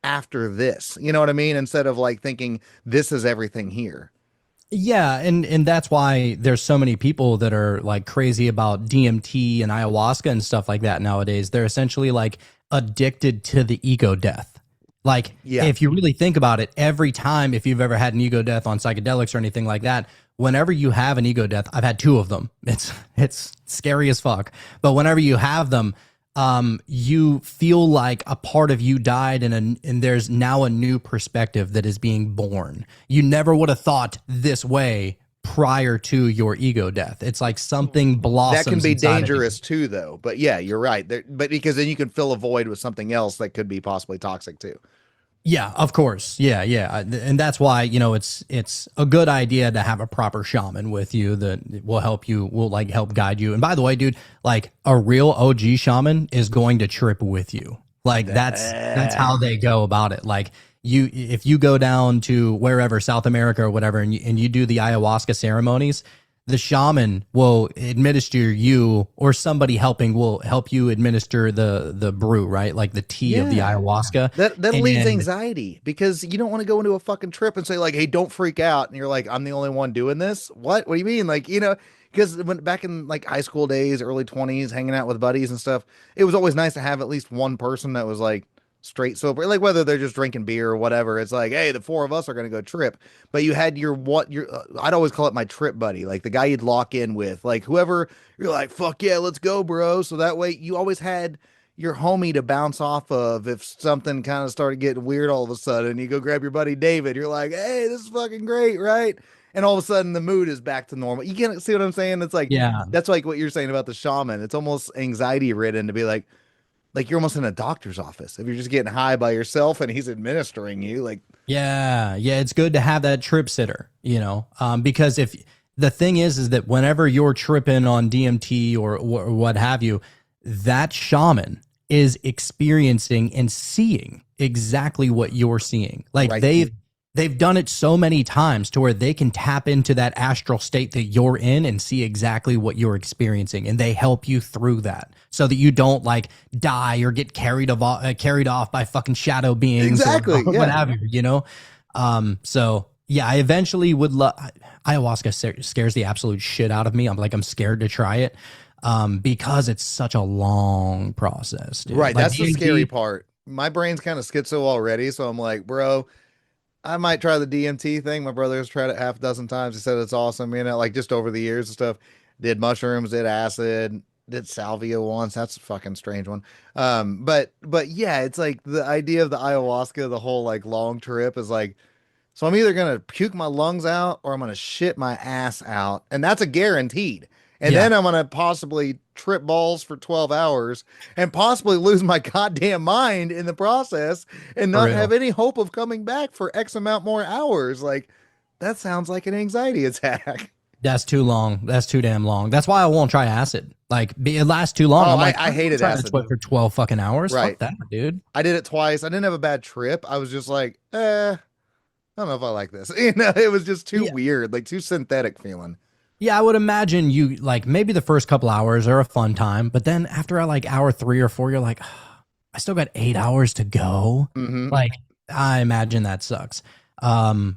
after this. You know what I mean? Instead of like thinking this is everything here. Yeah, and that's why there's so many people that are like crazy about DMT and ayahuasca and stuff like that nowadays. They're essentially like addicted to the ego death. Like, if you really think about it, every time, if you've ever had an ego death on psychedelics or anything like that, whenever you have an ego death, I've had 2 of them. It's scary as fuck. But whenever you have them, you feel like a part of you died, and there's now a new perspective that is being born. You never would have thought this way prior to your ego death. It's like something blossoms. That can be inside of you. dangerous too, though. But yeah, you're right. But because then you can fill a void with something else that could be possibly toxic too. Yeah, of course. Yeah. And that's why, it's a good idea to have a proper shaman with you that will help guide you. And by the way, dude, like a real OG shaman is going to trip with you. Like that's how they go about it. Like if you go down to wherever, South America or whatever, and you do the ayahuasca ceremonies, the shaman will administer you, or somebody helping will help you administer the brew, right? Like the tea of the ayahuasca. That leaves anxiety, because you don't want to go into a fucking trip and say like, hey, don't freak out. And you're like, I'm the only one doing this. What do you mean? Like, because when back in like high school days, early 20s, hanging out with buddies and stuff, it was always nice to have at least one person that was like straight sober, like whether they're just drinking beer or whatever. It's like, hey, the 4 of us are going to go trip. But you had I'd always call it my trip buddy, like the guy you'd lock in with, like whoever you're like, fuck yeah, let's go, bro. So that way you always had your homie to bounce off of if something kind of started getting weird all of a sudden. You go grab your buddy David, you're like, hey, this is fucking great, right? And all of a sudden the mood is back to normal. You can't see what I'm saying? It's like, that's like what you're saying about the shaman. It's almost anxiety ridden to be like you're almost in a doctor's office if you're just getting high by yourself and he's administering you. Like, yeah, it's good to have that trip sitter, because if the thing is that whenever you're tripping on DMT or what have you, that shaman is experiencing and seeing exactly what you're seeing. Like they've done it so many times to where they can tap into that astral state that you're in and see exactly what you're experiencing. And they help you through that so that you don't like die or get carried off by fucking shadow beings. Exactly. Or what have you, So yeah, I eventually would love ayahuasca. Scares the absolute shit out of me. I'm scared to try it because it's such a long process. Dude. Right. Like That's the scary part. My brain's kind of schizo already. So I'm like, bro, I might try the DMT thing. My brother has tried it half a dozen times. He said it's awesome, like just over the years and stuff. Did mushrooms, did acid, did salvia once. That's a fucking strange one. But yeah, it's like the idea of the ayahuasca, the whole like long trip is like, so I'm either gonna puke my lungs out or I'm gonna shit my ass out, and that's a guaranteed. And Yeah, then I'm gonna possibly trip balls for 12 hours and possibly lose my goddamn mind in the process and for not have real. any hope of coming back for X amount more hours. Like that sounds like an anxiety attack. That's too long. That's too damn long. That's why I won't try acid. Like, it lasts too long. Oh, I'm like, I I'm not hated trying to acid. sweat for 12 fucking hours. Fuck Right. that, dude. I did it twice. I didn't have a bad trip. I was just like, I don't know if I like this. It was just too Yeah. weird, like too synthetic feeling. Yeah, I would imagine you like maybe the first couple hours are a fun time, but then after like hour 3 or 4, you're like, I still got 8 hours to go. Hmm. Like, I imagine that sucks.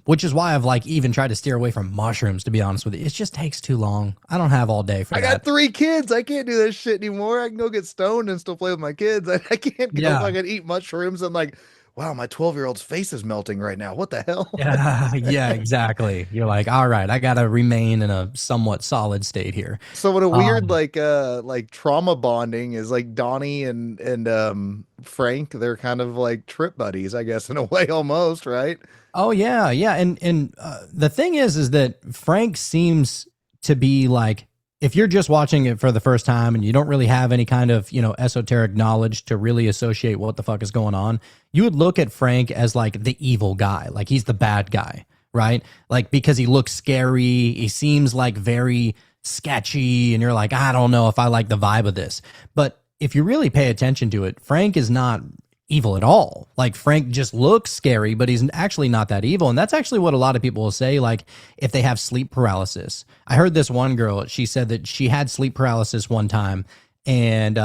Which is why I've like even tried to steer away from mushrooms, to be honest with you. It just takes too long. I don't have all day for I got that. 3 kids. I can't do this shit anymore. I can go get stoned and still play with my kids. I can't go Yeah. fucking eat mushrooms and like, wow, my 12-year-old's face is melting right now. What the hell? Yeah, yeah, exactly. You're like, all right, I gotta remain in a somewhat solid state here. So what a weird Um, like trauma bonding is like Donnie and Frank, they're kind of like trip buddies, I guess, in a way almost, right? oh yeah, yeah, and the thing is that Frank seems to be like, if you're just watching it for the first time and you don't really have any kind of esoteric knowledge to really associate what the fuck is going on, you would look at Frank as like the evil guy, like he's the bad guy, right? Like because he looks scary, he seems like very sketchy, and you're like, I don't know if I like the vibe of this. But if you really pay attention to it, Frank is not evil at all. Like Frank just looks scary, but he's actually not that evil. And that's actually what a lot of people will say, like if they have sleep paralysis. I heard this one girl, she said that she had sleep paralysis one time, and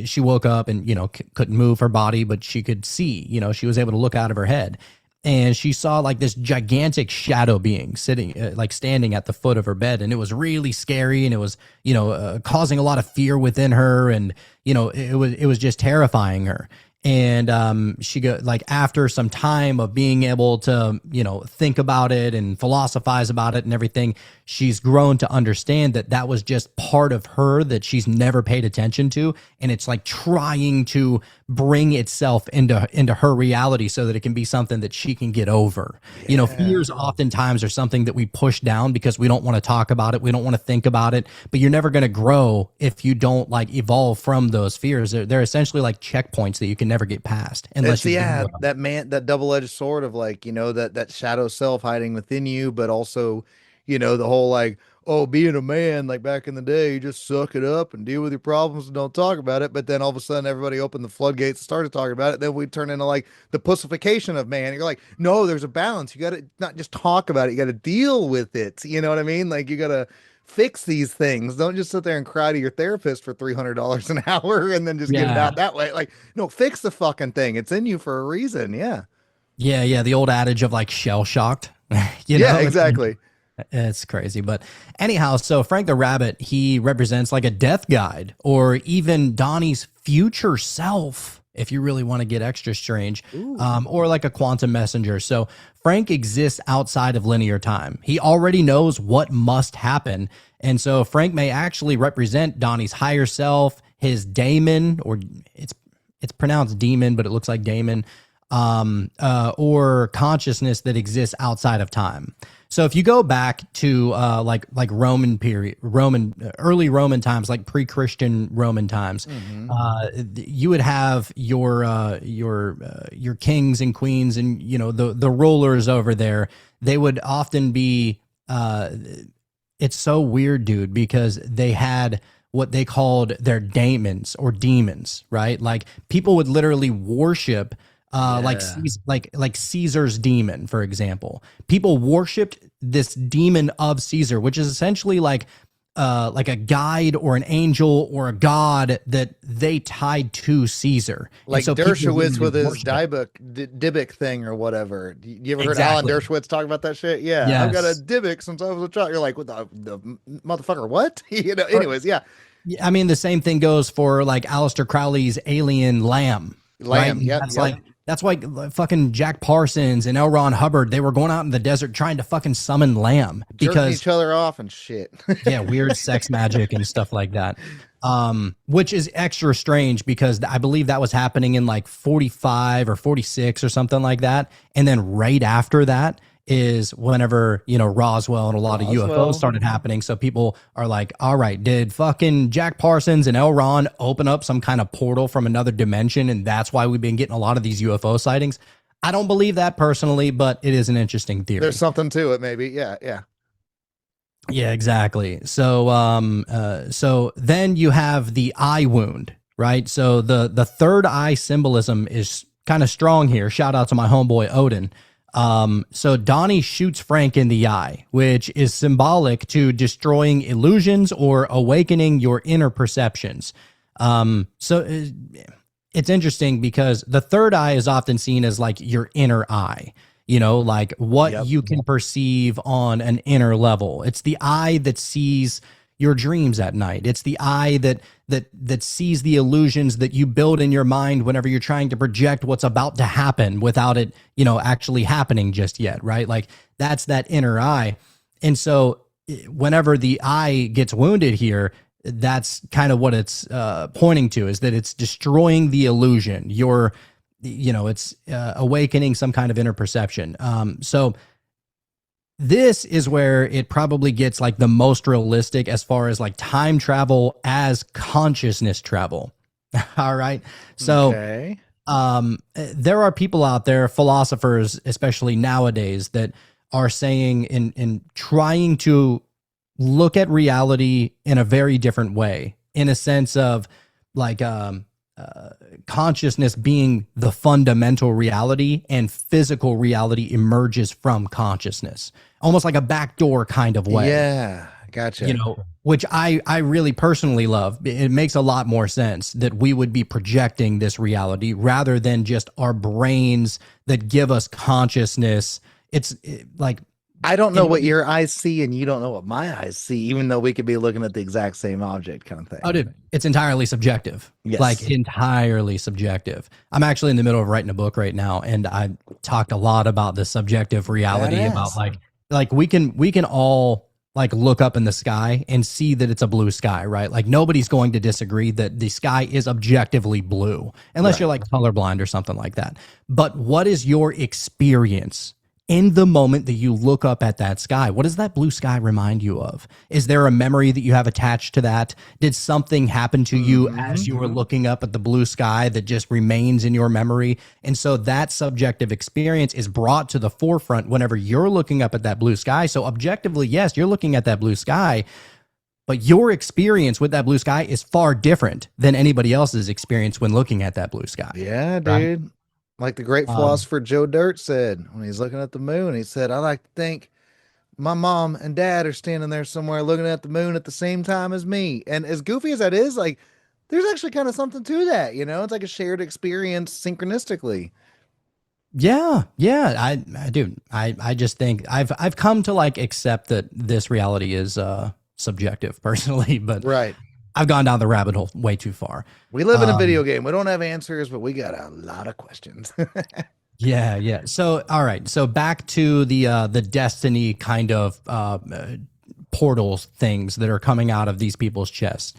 she woke up and couldn't move her body, but she could see, she was able to look out of her head, and she saw like this gigantic shadow being sitting like standing at the foot of her bed, and it was really scary, and it was causing a lot of fear within her, and it was just terrifying her. And she go like, after some time of being able to think about it and philosophize about it and everything, she's grown to understand that that was just part of her that she's never paid attention to, and it's like trying to bring itself into her reality so that it can be something that she can get over. Fears oftentimes are something that we push down because we don't want to talk about it, we don't want to think about it, but you're never going to grow if you don't like evolve from those fears. They're essentially like checkpoints that you can never get past unless It's you yeah, deal with them. that double-edged sword of like, that shadow self hiding within you, but also, the whole like, oh, being a man, like back in the day, you just suck it up and deal with your problems and don't talk about it. But then all of a sudden everybody opened the floodgates and started talking about it. Then we turn into like the pussification of man. You're like, no, there's a balance. You gotta not just talk about it, you gotta deal with it. You know what I mean? Like you gotta fix these things. Don't just sit there and cry to your therapist for $300 an hour and then just get it Yeah. out that way. Like, no, fix the fucking thing. It's in you for a reason. Yeah. Yeah, the old adage of like shell shocked. Yeah, It's exactly. it's crazy. But anyhow, so Frank the Rabbit, he represents like a death guide, or even Donnie's future self, if you really want to get extra strange, or like a quantum messenger. So Frank exists outside of linear time. He already knows what must happen. And so Frank may actually represent Donnie's higher self, his daemon, or it's pronounced demon, but it looks like daemon, or consciousness that exists outside of time. So if you go back to like early Roman times, like pre-Christian Roman times, you would have your kings and queens, and the rulers over there. They would often be. It's so weird, dude, because they had what they called their daemons or demons, right? Like people would literally worship like Yeah. like Caesar's demon, for example. People worshipped this demon of Caesar, which is essentially like a guide or an angel or a god that they tied to Caesar. And Like so people Dershowitz literally with his worship it. Dybbuk thing or whatever. You ever heard Alan Exactly. Dershowitz talk about that shit? Yeah, I've got a Yes. Dybbuk since I was a child. You're like, what the motherfucker? What? Or- Anyways, yeah. I mean, the same thing goes for like Aleister Crowley's alien lamb. Lamb. Right? Yep. That's Yep. like that's why fucking Jack Parsons and L. Ron Hubbard, they were going out in the desert trying to fucking summon Lamb Jerking because each other off and shit. yeah, weird sex magic and stuff like that. Which is extra strange because I believe that was happening in like 45 or 46 or something like that. And then right after that is whenever, you know, Roswell and a lot of Roswell. UFOs started happening. So people are like, all right, did fucking Jack Parsons and L. Ron open up some kind of portal from another dimension? And that's why we've been getting a lot of these UFO sightings. I don't believe that personally, but it is an interesting theory. There's something to it, maybe. Yeah. Yeah. Yeah, exactly. So then you have the eye wound, right? So the third eye symbolism is kind of strong here. Shout out to my homeboy Odin. So Donnie shoots Frank in the eye, which is symbolic to destroying illusions or awakening your inner perceptions. It's interesting because the third eye is often seen as like your inner eye, you know, like what Yep. you can perceive on an inner level. It's the eye that sees your dreams at night. It's the eye that sees the illusions that you build in your mind whenever you're trying to project what's about to happen without it, you know, actually happening just yet, right? Like that's that inner eye. And so whenever the eye gets wounded here, that's kind of what it's pointing to, is that it's destroying the illusion. It's awakening some kind of inner perception. So this is where it probably gets like the most realistic as far as like time travel as consciousness travel. All right. So Okay. there are people out there, philosophers, especially nowadays, that are saying in trying to look at reality in a very different way, in a sense of like consciousness being the fundamental reality and physical reality emerges from consciousness, almost like a backdoor kind of way. Yeah. Gotcha. You know, which I really personally love. It makes a lot more sense that we would be projecting this reality rather than just our brains that give us consciousness. Like, I don't know what your eyes see, and you don't know what my eyes see, even though we could be looking at the exact same object, kind of thing. oh, dude, it's entirely subjective. Yes. Like entirely subjective. I'm actually in the middle of writing a book right now, and I talked a lot about the subjective reality Badass. about like we can all like look up in the sky and see that it's a blue sky, right? Like nobody's going to disagree that the sky is objectively blue, unless you're like colorblind or something like that. But what is your experience in the moment that you look up at that sky? What does that blue sky remind you of? Is there a memory that you have attached to that? Did something happen to you as you were looking up at the blue sky that just remains in your memory? And so that subjective experience is brought to the forefront whenever you're looking up at that blue sky. So objectively, yes, you're looking at that blue sky, but your experience with that blue sky is far different than anybody else's experience when looking at that blue sky. Yeah, dude. Right. Like the great philosopher Joe Dirt said when he's looking at the moon, he said, I like to think my mom and dad are standing there somewhere looking at the moon at the same time as me. And as goofy as that is, like, there's actually kind of something to that, you know? It's like a shared experience synchronistically. Yeah, I just think I've come to like accept that this reality is subjective personally, but Right. I've gone down the rabbit hole way too far. We live in a video game. We don't have answers, but we got a lot of questions. Yeah. So all right, so back to the destiny kind of portals things that are coming out of these people's chests.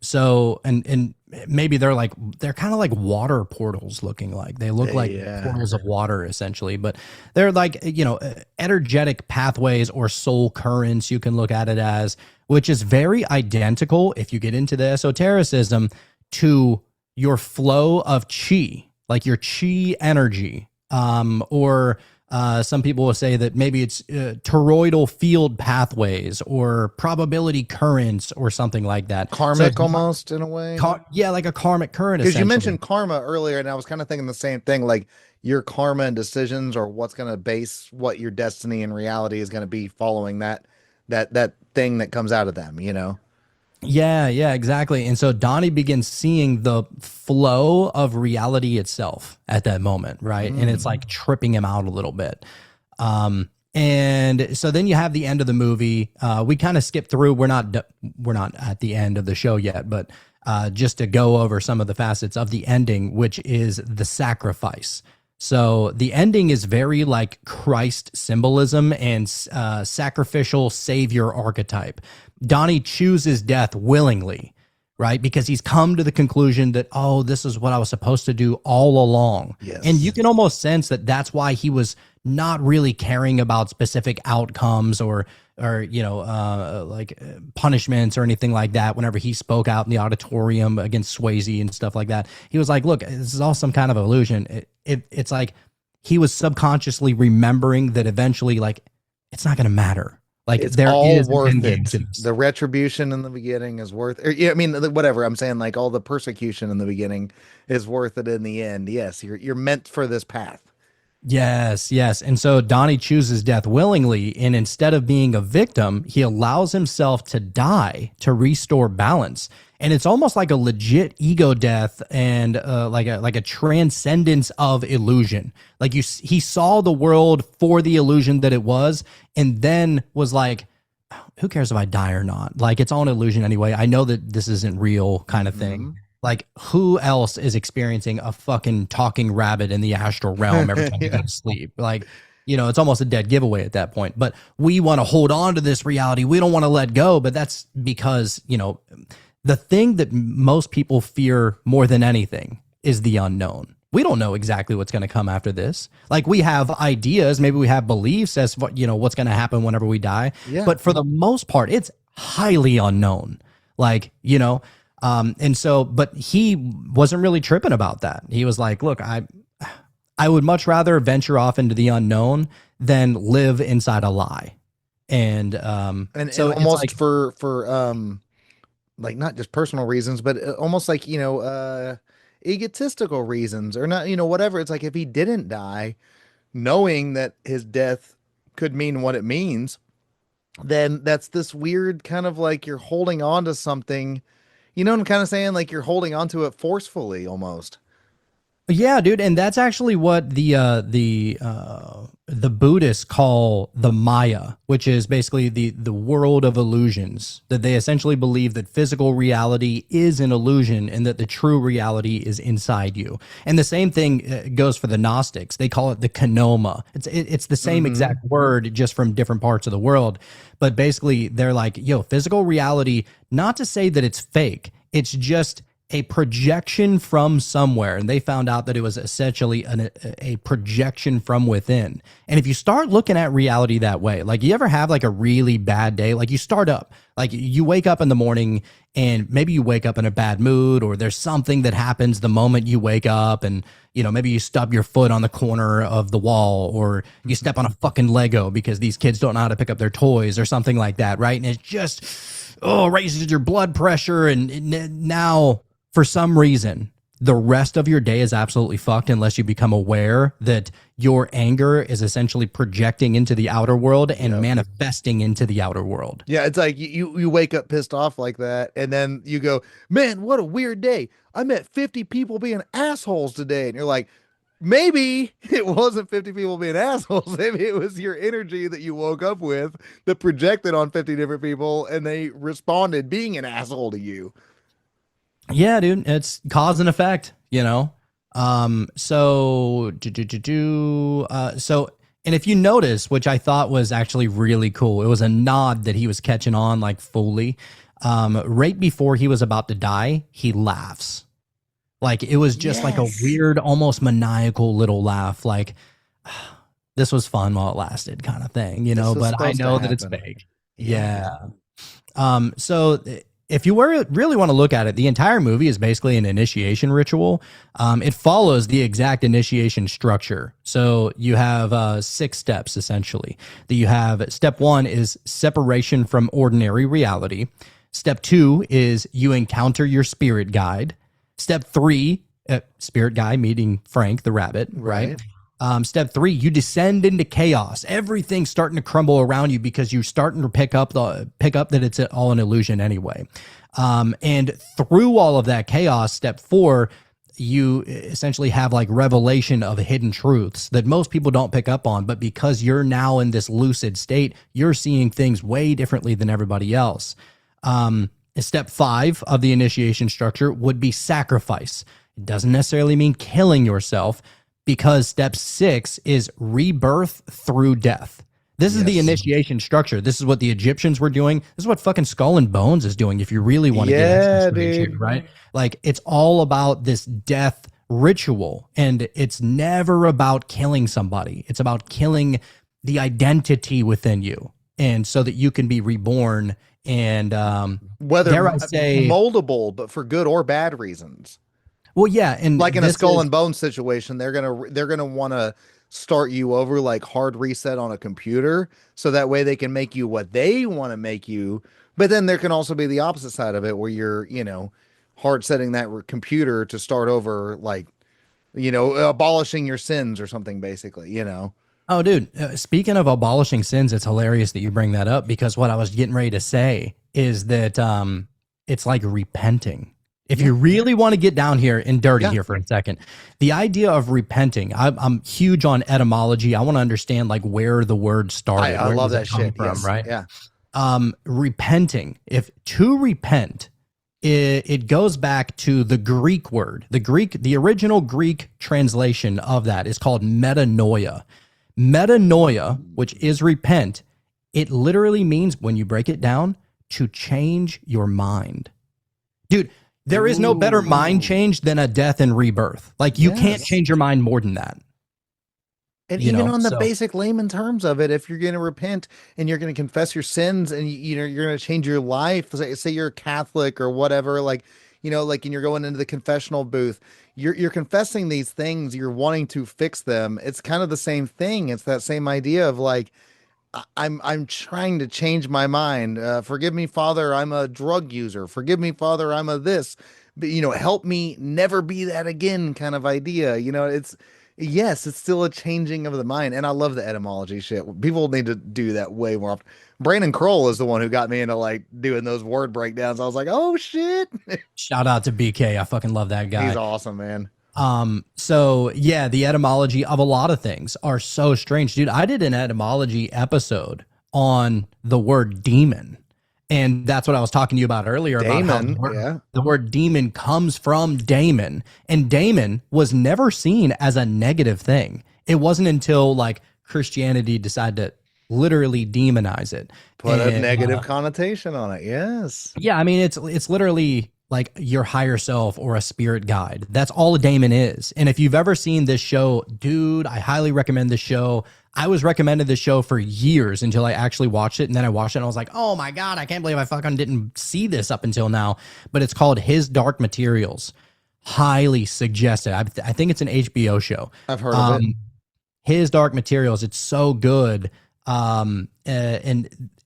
So and maybe they're kind of like water portals looking like. They look like portals of water essentially, but they're like, you know, energetic pathways or soul currents, you can look at it as, which is very identical if you get into the esotericism to your flow of chi, like your chi energy, or some people will say that maybe it's toroidal field pathways or probability currents or something like that. Karmic So, almost in a way. yeah, like a karmic current. Because you essentially. mentioned karma earlier, and I was kind of thinking the same thing, like your karma and decisions or what's going to base what your destiny and reality is going to be following that thing that comes out of them, you know? Yeah, exactly. And so Donnie begins seeing the flow of reality itself at that moment, right? And it's like tripping him out a little bit. And so then you have the end of the movie. We kind of skip through. We're not at the end of the show yet, but just to go over some of the facets of the ending, which is the sacrifice. So the ending is very like Christ symbolism and sacrificial savior archetype. Donnie chooses death willingly, right? Because he's come to the conclusion that, oh, this is what I was supposed to do all along. Yes. And you can almost sense that that's why he was not really caring about specific outcomes or punishments or anything like that. Whenever he spoke out in the auditorium against Swayze and stuff like that, he was like, look, this is all some kind of illusion. It's like he was subconsciously remembering that eventually, like, it's not going to matter. Like, It's there all is an worth end game it. to this. The retribution in the beginning is worth it. Yeah, I mean, whatever. I'm saying, like, all the persecution in the beginning is worth it in the end. Yes, you're meant for this path. Yes, yes. And so Donnie chooses death willingly, and instead of being a victim, he allows himself to die to restore balance. And it's almost like a legit ego death and like a transcendence of illusion. Like he saw the world for the illusion that it was, and then was like, who cares if I die or not? Like, it's all an illusion anyway. I know that this isn't real, kind of thing. Mm-hmm. Like, who else is experiencing a fucking talking rabbit in the astral realm every time you go to sleep? Like, it's almost a dead giveaway at that point. But we want to hold on to this reality. We don't want to let go. But that's because, the thing that most people fear more than anything is the unknown. We don't know exactly what's going to come after this. Like, we have ideas, maybe we have beliefs as what's going to happen whenever we die. Yeah. But for the most part, it's highly unknown. Like, and so, but he wasn't really tripping about that. He was like, look, I would much rather venture off into the unknown than live inside a lie. And so almost like, for like, not just personal reasons, but almost like, egotistical reasons, or not, whatever. It's like, if he didn't die, knowing that his death could mean what it means, then that's this weird kind of like you're holding on to something. You know what I'm kind of saying? Like, you're holding on to it forcefully almost. yeah, dude, and that's actually what the Buddhists call the Maya, which is basically the world of illusions. That they essentially believe that physical reality is an illusion and that the true reality is inside you. And the same thing goes for the Gnostics. They call it the Kanoma. It's the same exact word, just from different parts of the world. But basically, they're like, physical reality. Not to say that it's fake. It's just a projection from somewhere. And they found out that it was essentially a projection from within. And if you start looking at reality that way, like, you ever have like a really bad day, like you start up, like you wake up in the morning and maybe you wake up in a bad mood, or there's something that happens the moment you wake up, and maybe you stub your foot on the corner of the wall, or you step on a fucking Lego because these kids don't know how to pick up their toys or something like that, right? And it just raises your blood pressure, and now, for some reason, the rest of your day is absolutely fucked unless you become aware that your anger is essentially projecting into the outer world and manifesting into the outer world. Yeah, it's like you wake up pissed off like that, and then you go, man, what a weird day. I met 50 people being assholes today. And you're like, maybe it wasn't 50 people being assholes. Maybe it was your energy that you woke up with that projected on 50 different people, and they responded being an asshole to you. Yeah, dude, it's cause and effect, So, and if you notice, which I thought was actually really cool, it was a nod that he was catching on like fully. Right before he was about to die, he laughs. Like, it was just like a weird, almost maniacal little laugh. Like, this was fun while it lasted, kind of thing, but I know that it's fake. Yeah. So if you really want to look at it, the entire movie is basically an initiation ritual. It follows the exact initiation structure. So you have 6 steps, essentially. That you have, step 1 is separation from ordinary reality. Step 2 is you encounter your spirit guide. Step 3, spirit guide meeting Frank the rabbit, right? Step 3, you descend into chaos. Everything's starting to crumble around you because you're starting to pick up that it's all an illusion anyway. And through all of that chaos, step 4, you essentially have like revelation of hidden truths that most people don't pick up on. But because you're now in this lucid state, you're seeing things way differently than everybody else. Step 5 of the initiation structure would be sacrifice. It doesn't necessarily mean killing yourself, because step 6 is rebirth through death. This is the Yes. initiation structure. This is what the Egyptians were doing. This is what fucking Skull and Bones is doing, if you really want to get Yeah, extra strange here, dude. right? Like, it's all about this death ritual, and it's never about killing somebody. It's about killing the identity within you, and so that you can be reborn and Whether dare I say, moldable, but for good or bad reasons. well, yeah, and Like in a this skull is- and bone situation, they're gonna want to start you over, like hard reset on a computer, so that way they can make you what they want to make you. But then there can also be the opposite side of it, where you're, hard setting that computer to start over, like, abolishing your sins or something, basically. Oh, dude, speaking of abolishing sins, it's hilarious that you bring that up, because what I was getting ready to say is that it's like repenting. If you really want to get down here and dirty Yeah. here for a second, the idea of repenting, I'm huge on etymology. I want to understand like where the word started. I Where love does it that come shit. from, Yes. right? Yeah. Repenting. If to repent, it goes back to the Greek word. The original Greek translation of that is called metanoia. Metanoia, which is repent, it literally means, when you break it down, to change your mind. Dude, there is no better mind change than a death and rebirth. Like, you can't Yes. change your mind more than that. And You even know, on the so- basic layman terms of it, if you're going to repent and you're going to confess your sins, and you're going to change your life, say you're a Catholic or whatever, like, like, and you're going into the confessional booth, you're confessing these things, you're wanting to fix them. It's kind of the same thing. It's that same idea of like, I'm trying to change my mind. Forgive me, Father, I'm a drug user. Forgive me, Father, I'm a this. But, help me never be that again, kind of idea. Yes, it's still a changing of the mind. And I love the etymology shit. People need to do that way more often. Brandon Kroll is the one who got me into like doing those word breakdowns. I was like, oh shit. Shout out to BK. I fucking love that guy. He's awesome, man. So yeah, the etymology of a lot of things are so strange, dude. I did an etymology episode on the word demon, and that's what I was talking to you about earlier. About how Damon, yeah. the word demon comes from daemon, and daemon was never seen as a negative thing. It wasn't until like Christianity decided to literally demonize it, Put a And, negative connotation on it. Yes. yeah, I mean, it's literally like your higher self or a spirit guide. That's all a daemon is. And if you've ever seen this show, dude, I highly recommend this show. I was recommended this show for years until I actually watched it. And then I watched it and I was like, oh my God, I can't believe I fucking didn't see this up until now. But it's called His Dark Materials. Highly suggested. I think it's an HBO show. I've heard of it. His Dark Materials. It's so good. And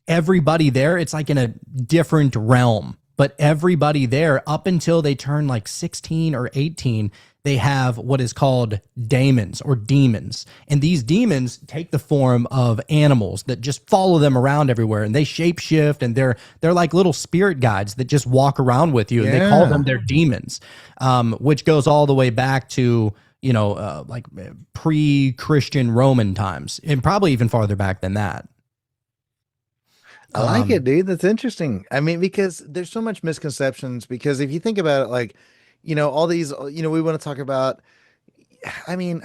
everybody there, it's like in a different realm, but everybody there, up until they turn like 16 or 18, they have what is called daemons or demons. And these demons take the form of animals that just follow them around everywhere, and they shapeshift, and they're like little spirit guides that just walk around with you, and they call Yeah. them their demons, which goes all the way back to, like pre-Christian Roman times, and probably even farther back than that. I like it, dude. That's interesting. I mean, because there's so much misconceptions. Because if you think about it, like, all these, we want to talk about, I mean,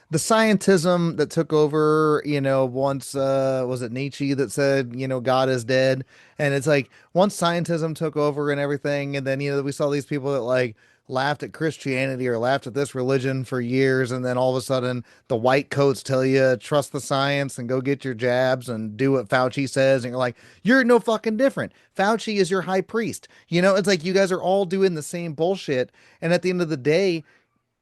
the scientism that took over, once, was it Nietzsche that said, God is dead? And it's like, once scientism took over and everything, and then, we saw these people that like laughed at Christianity or laughed at this religion for years, and then all of a sudden the white coats tell you trust the science and go get your jabs and do what Fauci says, and you're like, you're no fucking different. Fauci is your high priest. It's like you guys are all doing the same bullshit, and at the end of the day,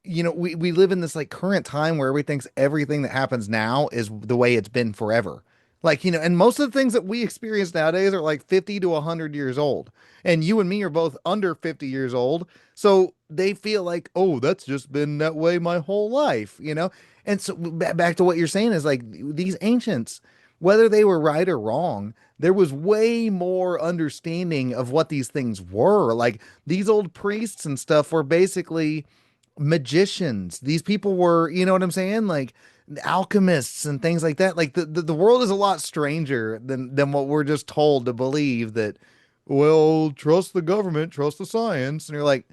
we live in this like current time where everybody thinks everything that happens now is the way it's been forever. Like, and most of the things that we experience nowadays are like 50 to 100 years old. And you and me are both under 50 years old. So they feel like, oh, that's just been that way my whole life, And so back to what you're saying is like these ancients, whether they were right or wrong, there was way more understanding of what these things were. Like these old priests and stuff were basically magicians. These people were, you know what I'm saying? Like alchemists and things like that. Like the world is a lot stranger than what we're just told to believe, that well, trust the government, trust the science. And you're like,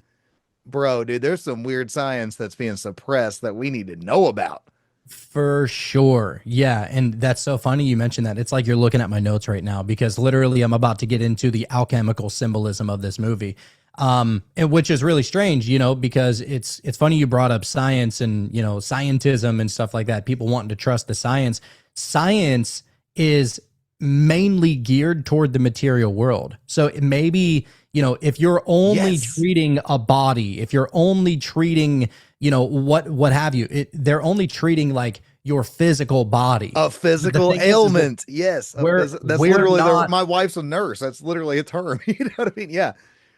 bro, dude, there's some weird science that's being suppressed that we need to know about. For sure. Yeah. And that's so funny you mentioned that. It's like you're looking at my notes right now because literally I'm about to get into the alchemical symbolism of this movie. And which is really strange, because it's funny you brought up science and, scientism and stuff like that. People wanting to trust the science. Science is mainly geared toward the material world. So maybe, if you're only Yes. treating a body, if you're only treating, what have you, they're only treating like your physical body. A physical thing is that ailment. Yes. we're- That's we're literally not- my wife's a nurse. That's literally a term. You know what I mean? Yeah.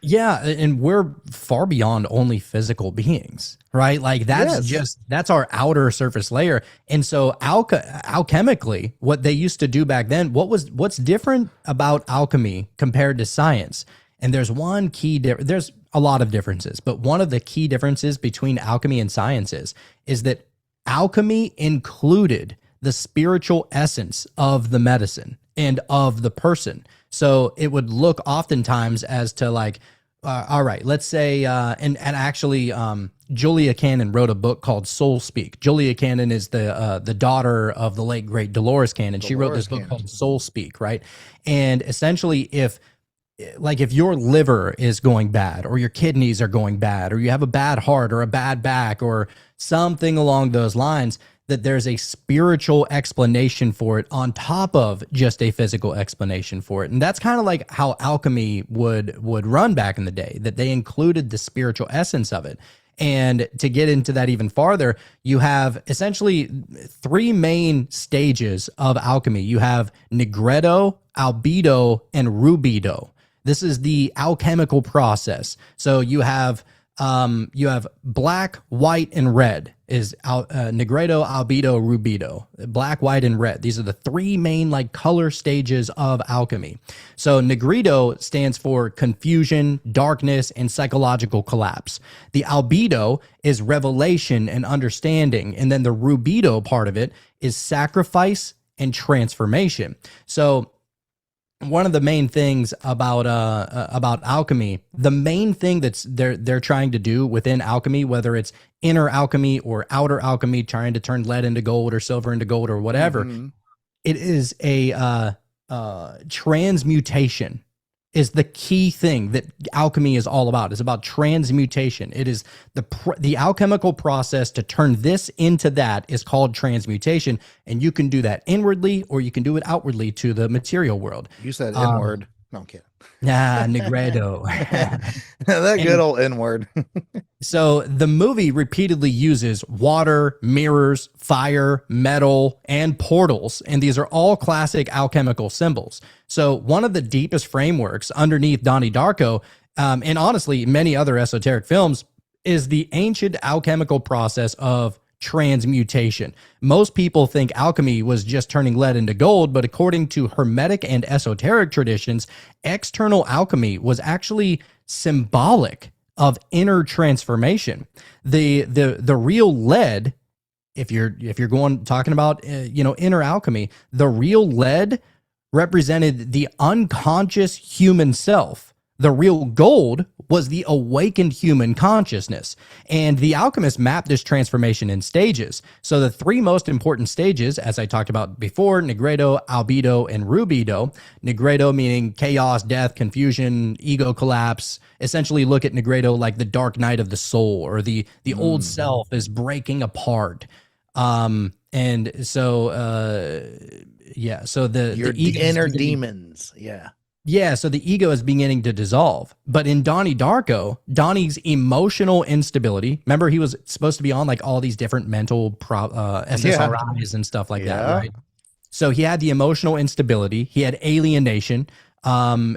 Yeah, and we're far beyond only physical beings, right? Like that's our outer surface layer. And so alchemically, what they used to do back then, what's different about alchemy compared to science? And there's one key there's a lot of differences, but one of the key differences between alchemy and science is that alchemy included the spiritual essence of the medicine and of the person. So it would look oftentimes as to like, all right, let's say, and actually, Julia Cannon wrote a book called Soul Speak. Julia Cannon is the daughter of the late great Dolores Cannon. She wrote this book Cannon. called Soul Speak, right? And essentially, if your liver is going bad or your kidneys are going bad or you have a bad heart or a bad back or something along those lines, that there's a spiritual explanation for it on top of just a physical explanation for it. And that's kind of like how alchemy would run back in the day, that they included the spiritual essence of it. And to get into that even farther, you have essentially three main stages of alchemy. You have nigredo, albedo, and rubedo. This is the alchemical process. So you have black, white, and red is nigredo, albedo, rubedo. Black, white, and red. These are the three main color stages of alchemy. So nigredo stands for confusion, darkness, and psychological collapse. The albedo is revelation and understanding, and then the rubedo part of it is sacrifice and transformation. So one of the main things about alchemy, the main thing that's they're trying to do within alchemy, whether it's inner alchemy or outer alchemy, trying to turn lead into gold or silver into gold or whatever, it is a transmutation is the key thing that alchemy is all about. It's about transmutation. It is the alchemical process to turn this into that is called transmutation, and you can do that inwardly or you can do it outwardly to the material world. You said N-word. No, I'm kidding. Nigredo. That good old N-word. So the movie repeatedly uses water, mirrors, fire, metal, and portals, and these are all classic alchemical symbols. So one of the deepest frameworks underneath Donnie Darko, and honestly many other esoteric films, is the ancient alchemical process of transmutation. Most people think alchemy was just turning lead into gold, but according to Hermetic and esoteric traditions, external alchemy was actually symbolic of inner transformation. The real lead, if you're talking about inner alchemy, the real lead represented the unconscious human self. The real gold was the awakened human consciousness. And the alchemists mapped this transformation in stages. So the three most important stages, as I talked about before, nigredo, albedo, and rubedo. Nigredo meaning chaos, death, confusion, ego collapse. Essentially look at nigredo like the dark night of the soul, or the old self is breaking apart. So the ego inner demons. Yeah. Yeah, so the ego is beginning to dissolve. But in Donnie Darko, Donnie's emotional instability, remember he was supposed to be on all these different mental SSRIs and stuff like that, right? So he had the emotional instability, he had alienation,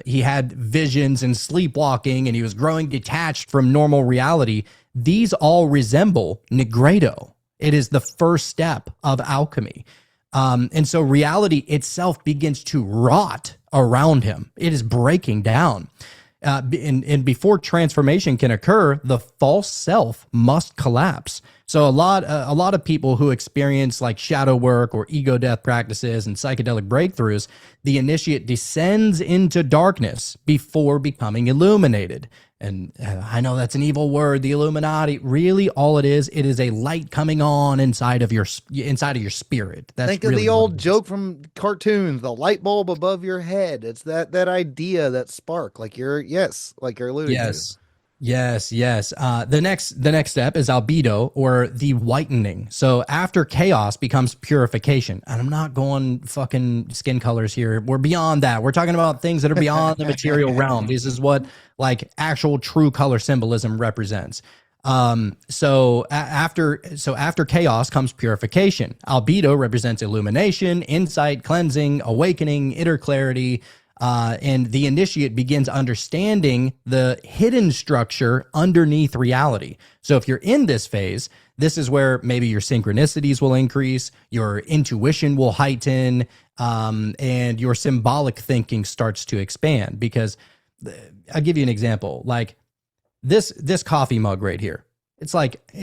he had visions and sleepwalking, and he was growing detached from normal reality. These all resemble nigredo. It is the first step of alchemy. And so reality itself begins to rot around him. It is breaking down. And before transformation can occur, the false self must collapse. So a lot of people who experience like shadow work or ego death practices and psychedelic breakthroughs, the initiate descends into darkness before becoming illuminated. And I know that's an evil word, the Illuminati. Really, all it is a light coming on inside of your spirit. That's Think of really the what old it is. joke from cartoons, the light bulb above your head. It's that idea, that spark, like you're alluding to. Yes. The next step is albedo, or the whitening. So after chaos becomes purification, and I'm not going fucking skin colors here. We're beyond that. We're talking about things that are beyond the material realm. This is what like actual true color symbolism represents. After chaos comes purification. Albedo represents illumination, insight, cleansing, awakening, inner clarity. And the initiate begins understanding the hidden structure underneath reality. So if you're in this phase, this is where maybe your synchronicities will increase, your intuition will heighten, and your symbolic thinking starts to expand. Because I'll give you an example. Like this coffee mug right here. It's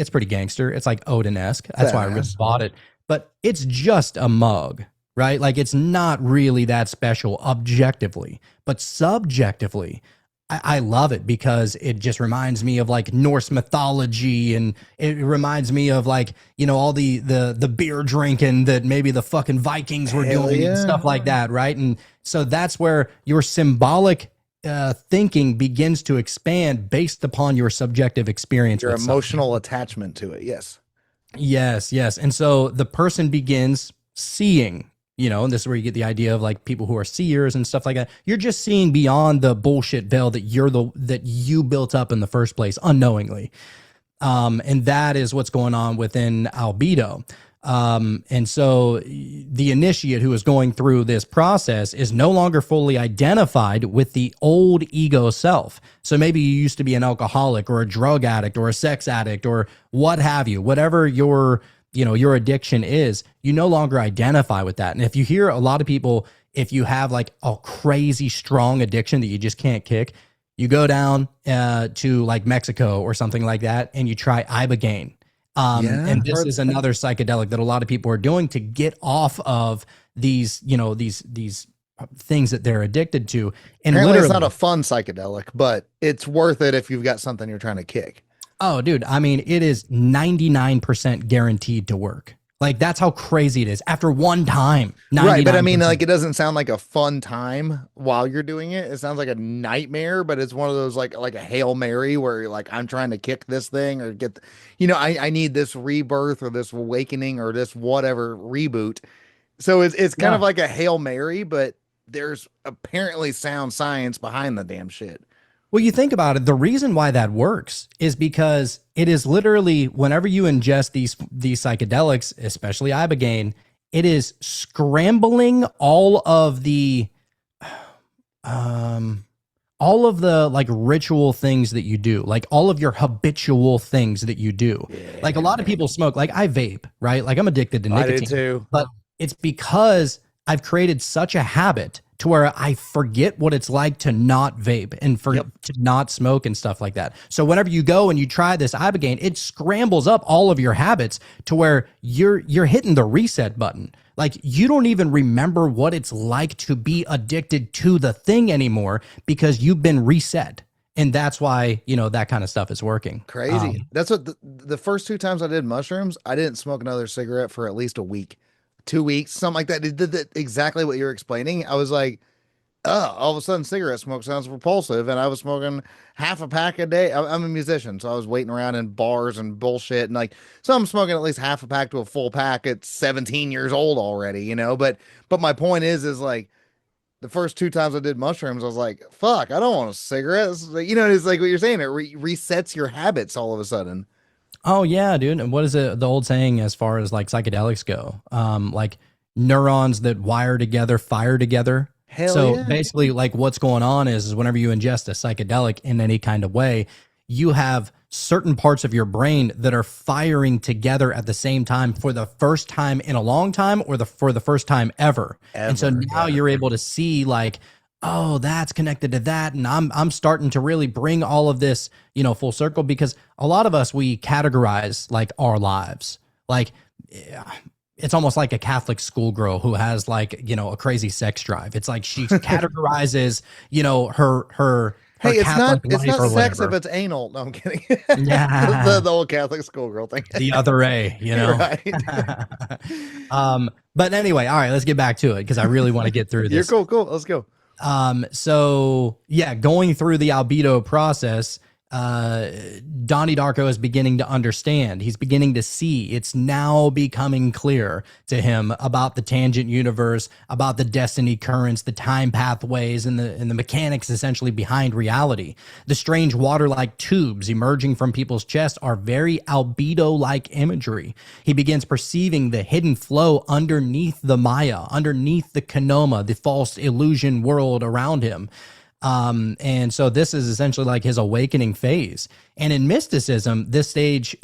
pretty gangster. It's like Odin-esque. That's why I really bought it. But it's just a mug, right? Like it's not really that special objectively, but subjectively, I love it because it just reminds me of like Norse mythology, and it reminds me of like, all the beer drinking that maybe the fucking Vikings were doing and stuff like that, right? And so that's where your symbolic thinking begins to expand based upon your subjective experience. Your with emotional attachment to it. Yes. Yes. And so the person begins seeing, and this is where you get the idea of like people who are seers and stuff like that. You're just seeing beyond the bullshit veil that you built up in the first place unknowingly. And that is what's going on within albedo. And so the initiate who is going through this process is no longer fully identified with the old ego self. So maybe you used to be an alcoholic or a drug addict or a sex addict or what have you, whatever your addiction is, you no longer identify with that. And if you hear a lot of people, if you have like a crazy strong addiction that you just can't kick, you go down to like Mexico or something like that, and you try ibogaine. And this is another psychedelic that a lot of people are doing to get off of these things that they're addicted to. And apparently it's literally, not a fun psychedelic, but it's worth it if you've got something you're trying to kick. oh, dude, I mean, it is 99% guaranteed to work. Like, that's how crazy it is. After one time, 99%. Right, but I mean, like, it doesn't sound like a fun time while you're doing it. It sounds like a nightmare, but it's one of those like a Hail Mary where you're like, I'm trying to kick this thing or get, I need this rebirth or this awakening or this whatever reboot. So it's kind of like a Hail Mary, but there's apparently sound science behind the damn shit. Well, you think about it, the reason why that works is because it is literally whenever you ingest these psychedelics, especially ibogaine, it is scrambling all of the like ritual things that you do, like all of your habitual things that you do. Yeah. Like a lot of people smoke, like I vape, right? Like I'm addicted to nicotine. I do too. But it's because I've created such a habit to where I forget what it's like to not vape and to not smoke and stuff like that. So whenever you go and you try this ibogaine, it scrambles up all of your habits to where you're hitting the reset button. Like you don't even remember what it's like to be addicted to the thing anymore because you've been reset. And that's why, that kind of stuff is working. Crazy. That's what the first 2 times I did mushrooms, I didn't smoke another cigarette for at least a week. 2 weeks, something like that. It did exactly what you're explaining. I was like, oh, all of a sudden cigarette smoke sounds repulsive. And I was smoking half a pack a day. I'm a musician, so I was waiting around in bars and bullshit. And like, so I'm smoking at least half a pack to a full pack at 17 years old already, but my point is like the first 2 times I did mushrooms, I was like, fuck, I don't want a cigarette. It's like, it's like what you're saying. It resets your habits all of a sudden. Oh yeah, dude. And what is the old saying as far as like psychedelics go? Like neurons that wire together, fire together. So basically like what's going on is whenever you ingest a psychedelic in any kind of way, you have certain parts of your brain that are firing together at the same time for the first time in a long time or for the first time ever. And so now you're able to see like oh, that's connected to that. And I'm starting to really bring all of this, full circle, because a lot of us, we categorize like our lives. Like, yeah, it's almost like a Catholic schoolgirl who has like, a crazy sex drive. It's like she categorizes, her Hey, it's Catholic not life or sex if whatever. it's anal. No, I'm kidding. Yeah. The old Catholic schoolgirl thing. The other A, Right. But anyway, all right, let's get back to it because I really want to get through You're this. cool. Let's go. So yeah, going through the albedo process, Donnie Darko is beginning to understand. He's beginning to see. It's now becoming clear to him about the tangent universe, about the destiny currents, the time pathways, and the mechanics essentially behind reality. The strange water-like tubes emerging from people's chests are very albedo-like imagery. He begins perceiving the hidden flow underneath the Maya, underneath the Kanoma, the false illusion world around him. And so this is essentially like his awakening phase. And in mysticism, this stage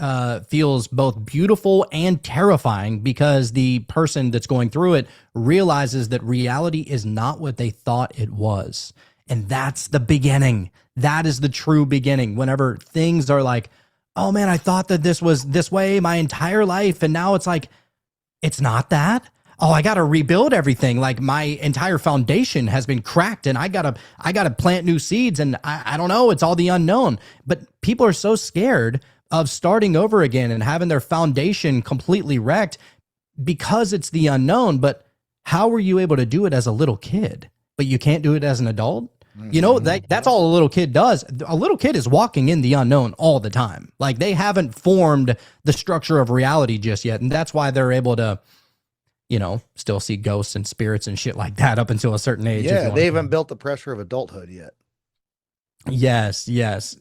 feels both beautiful and terrifying because the person that's going through it realizes that reality is not what they thought it was. And that's the beginning. That is the true beginning. Whenever things are like, oh man, I thought that this was this way my entire life. And now it's like, it's not that. Oh, I got to rebuild everything. Like my entire foundation has been cracked and I got to plant new seeds. And I don't know. It's all the unknown. But people are so scared of starting over again and having their foundation completely wrecked because it's the unknown. But how were you able to do it as a little kid, but you can't do it as an adult? That's all a little kid does. A little kid is walking in the unknown all the time. Like they haven't formed the structure of reality just yet. And that's why they're able to, still see ghosts and spirits and shit like that up until a certain age. Yeah, they haven't built the pressure of adulthood yet. Yes.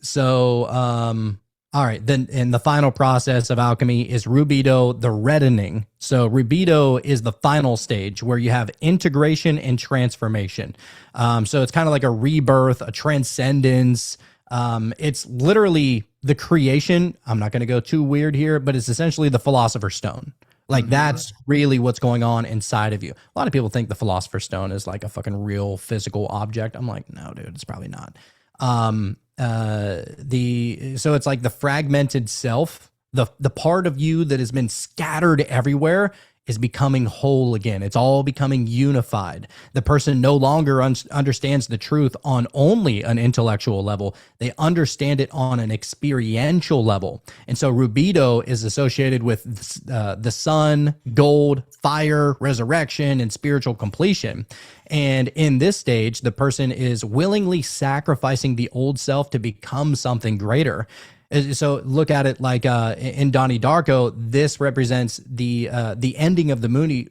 So, all right. Then in the final process of alchemy is rubido, the reddening. So rubido is the final stage where you have integration and transformation. So it's kind of like a rebirth, a transcendence. It's literally the creation. I'm not going to go too weird here, but it's essentially the Philosopher's Stone. Like that's really what's going on inside of you. A lot of people think the Philosopher's Stone is like a fucking real physical object. I'm like, no, dude, it's probably not. So it's like the fragmented self, the part of you that has been scattered everywhere is becoming whole again. It's all becoming unified. The person no longer understands the truth on only an intellectual level. They understand it on an experiential level. And so rubido is associated with the sun, gold, fire, resurrection, and spiritual completion. And in this stage, the person is willingly sacrificing the old self to become something greater. So look at it like in Donnie Darko, this represents the ending of the movie.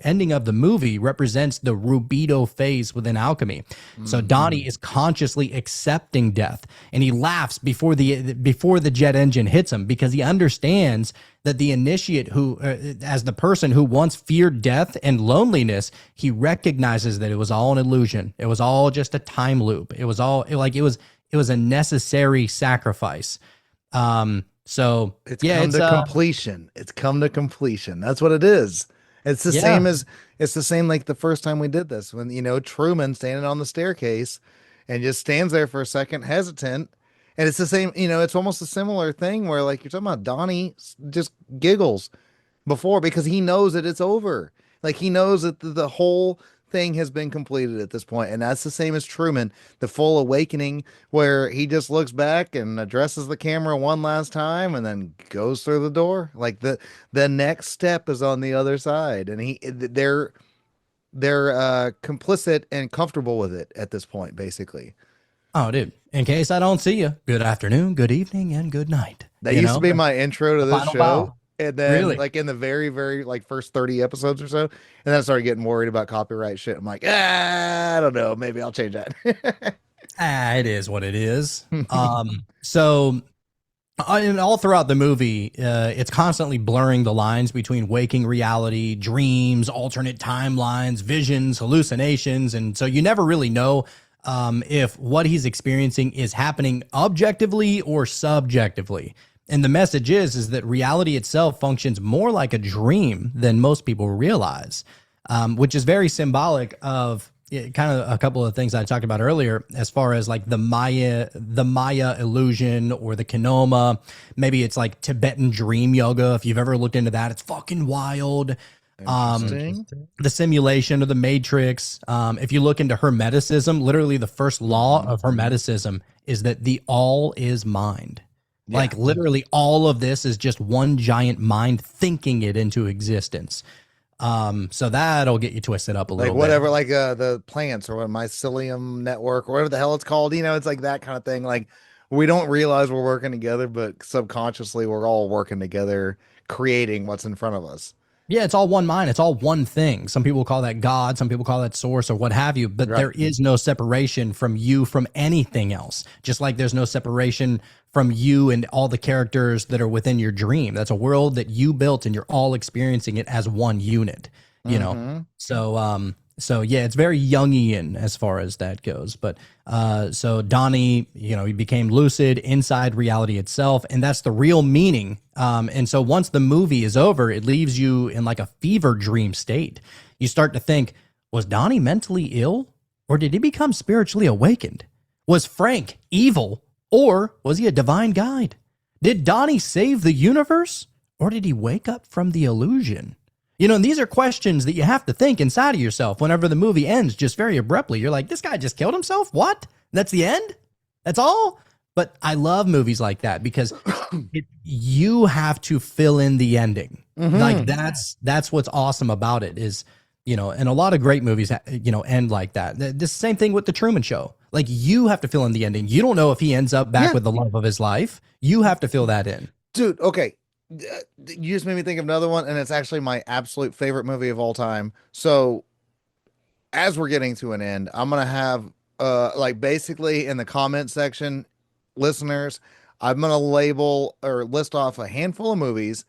Ending of the movie represents the rubido phase within alchemy. So Donnie is consciously accepting death, and he laughs before the jet engine hits him because he understands that the initiate, who as the person who once feared death and loneliness, he recognizes that it was all an illusion. It was all just a time loop. It was all it was a necessary sacrifice. So It's come to completion. It's come to completion. That's what it is. It's the same like the first time we did this when, Truman standing on the staircase and just stands there for a second, hesitant. And it's the same, it's almost a similar thing where like you're talking about Donnie just giggles before because he knows that it's over. Like he knows that the whole thing has been completed at this point, and that's the same as Truman, the full awakening, where he just looks back and addresses the camera one last time and then goes through the door. Like the next step is on the other side, and they're complicit and comfortable with it at this point, basically. Oh, dude, in case I don't see you, good afternoon, good evening, and good night. That used to be my intro to this final show. bow. And then Really? like in the very, very like first 30 episodes or so, and then I started getting worried about copyright shit. I'm like, I don't know, maybe I'll change that. It is what it is. So and all throughout the movie, it's constantly blurring the lines between waking reality, dreams, alternate timelines, visions, hallucinations. And so you never really know if what he's experiencing is happening objectively or subjectively. And the message is that reality itself functions more like a dream than most people realize, which is very symbolic of, kind of a couple of things I talked about earlier, as far as like the Maya illusion or the Kinoma. Maybe it's like Tibetan dream yoga. If you've ever looked into that, it's fucking wild. Interesting. The simulation of the matrix. If you look into Hermeticism, literally the first law of Hermeticism is that the all is mind. Yeah. Like literally all of this is just one giant mind thinking it into existence. So that'll get you twisted up a Like little whatever, bit. like the plants or what mycelium network or whatever the hell it's called. It's like that kind of thing. Like we don't realize we're working together, but subconsciously we're all working together, creating what's in front of us. Yeah, it's all one mind. It's all one thing. Some people call that God, some people call that source or what have you, but Right. there is no separation from you from anything else. Just like there's no separation from you and all the characters that are within your dream. That's a world that you built and you're all experiencing it as one unit, you know? Mhm. So yeah, it's very Jungian as far as that goes. But so Donnie, he became lucid inside reality itself, and that's the real meaning. And so once the movie is over, it leaves you in like a fever dream state. You start to think, was Donnie mentally ill, or did he become spiritually awakened? Was Frank evil, or was he a divine guide? Did Donnie save the universe, or did he wake up from the illusion? And these are questions that you have to think inside of yourself whenever the movie ends just very abruptly. You're like, this guy just killed himself? What? That's the end? That's all? But I love movies like that because you have to fill in the ending. Mhm. Like that's what's awesome about it is, and a lot of great movies, end like that. The same thing with The Truman Show. Like you have to fill in the ending. You don't know if he ends up back Yeah. with the love of his life. You have to fill that in. Dude, okay. You just made me think of another one, and it's actually my absolute favorite movie of all time. So, as we're getting to an end, I'm gonna have like basically in the comment section, listeners, I'm gonna label or list off a handful of movies,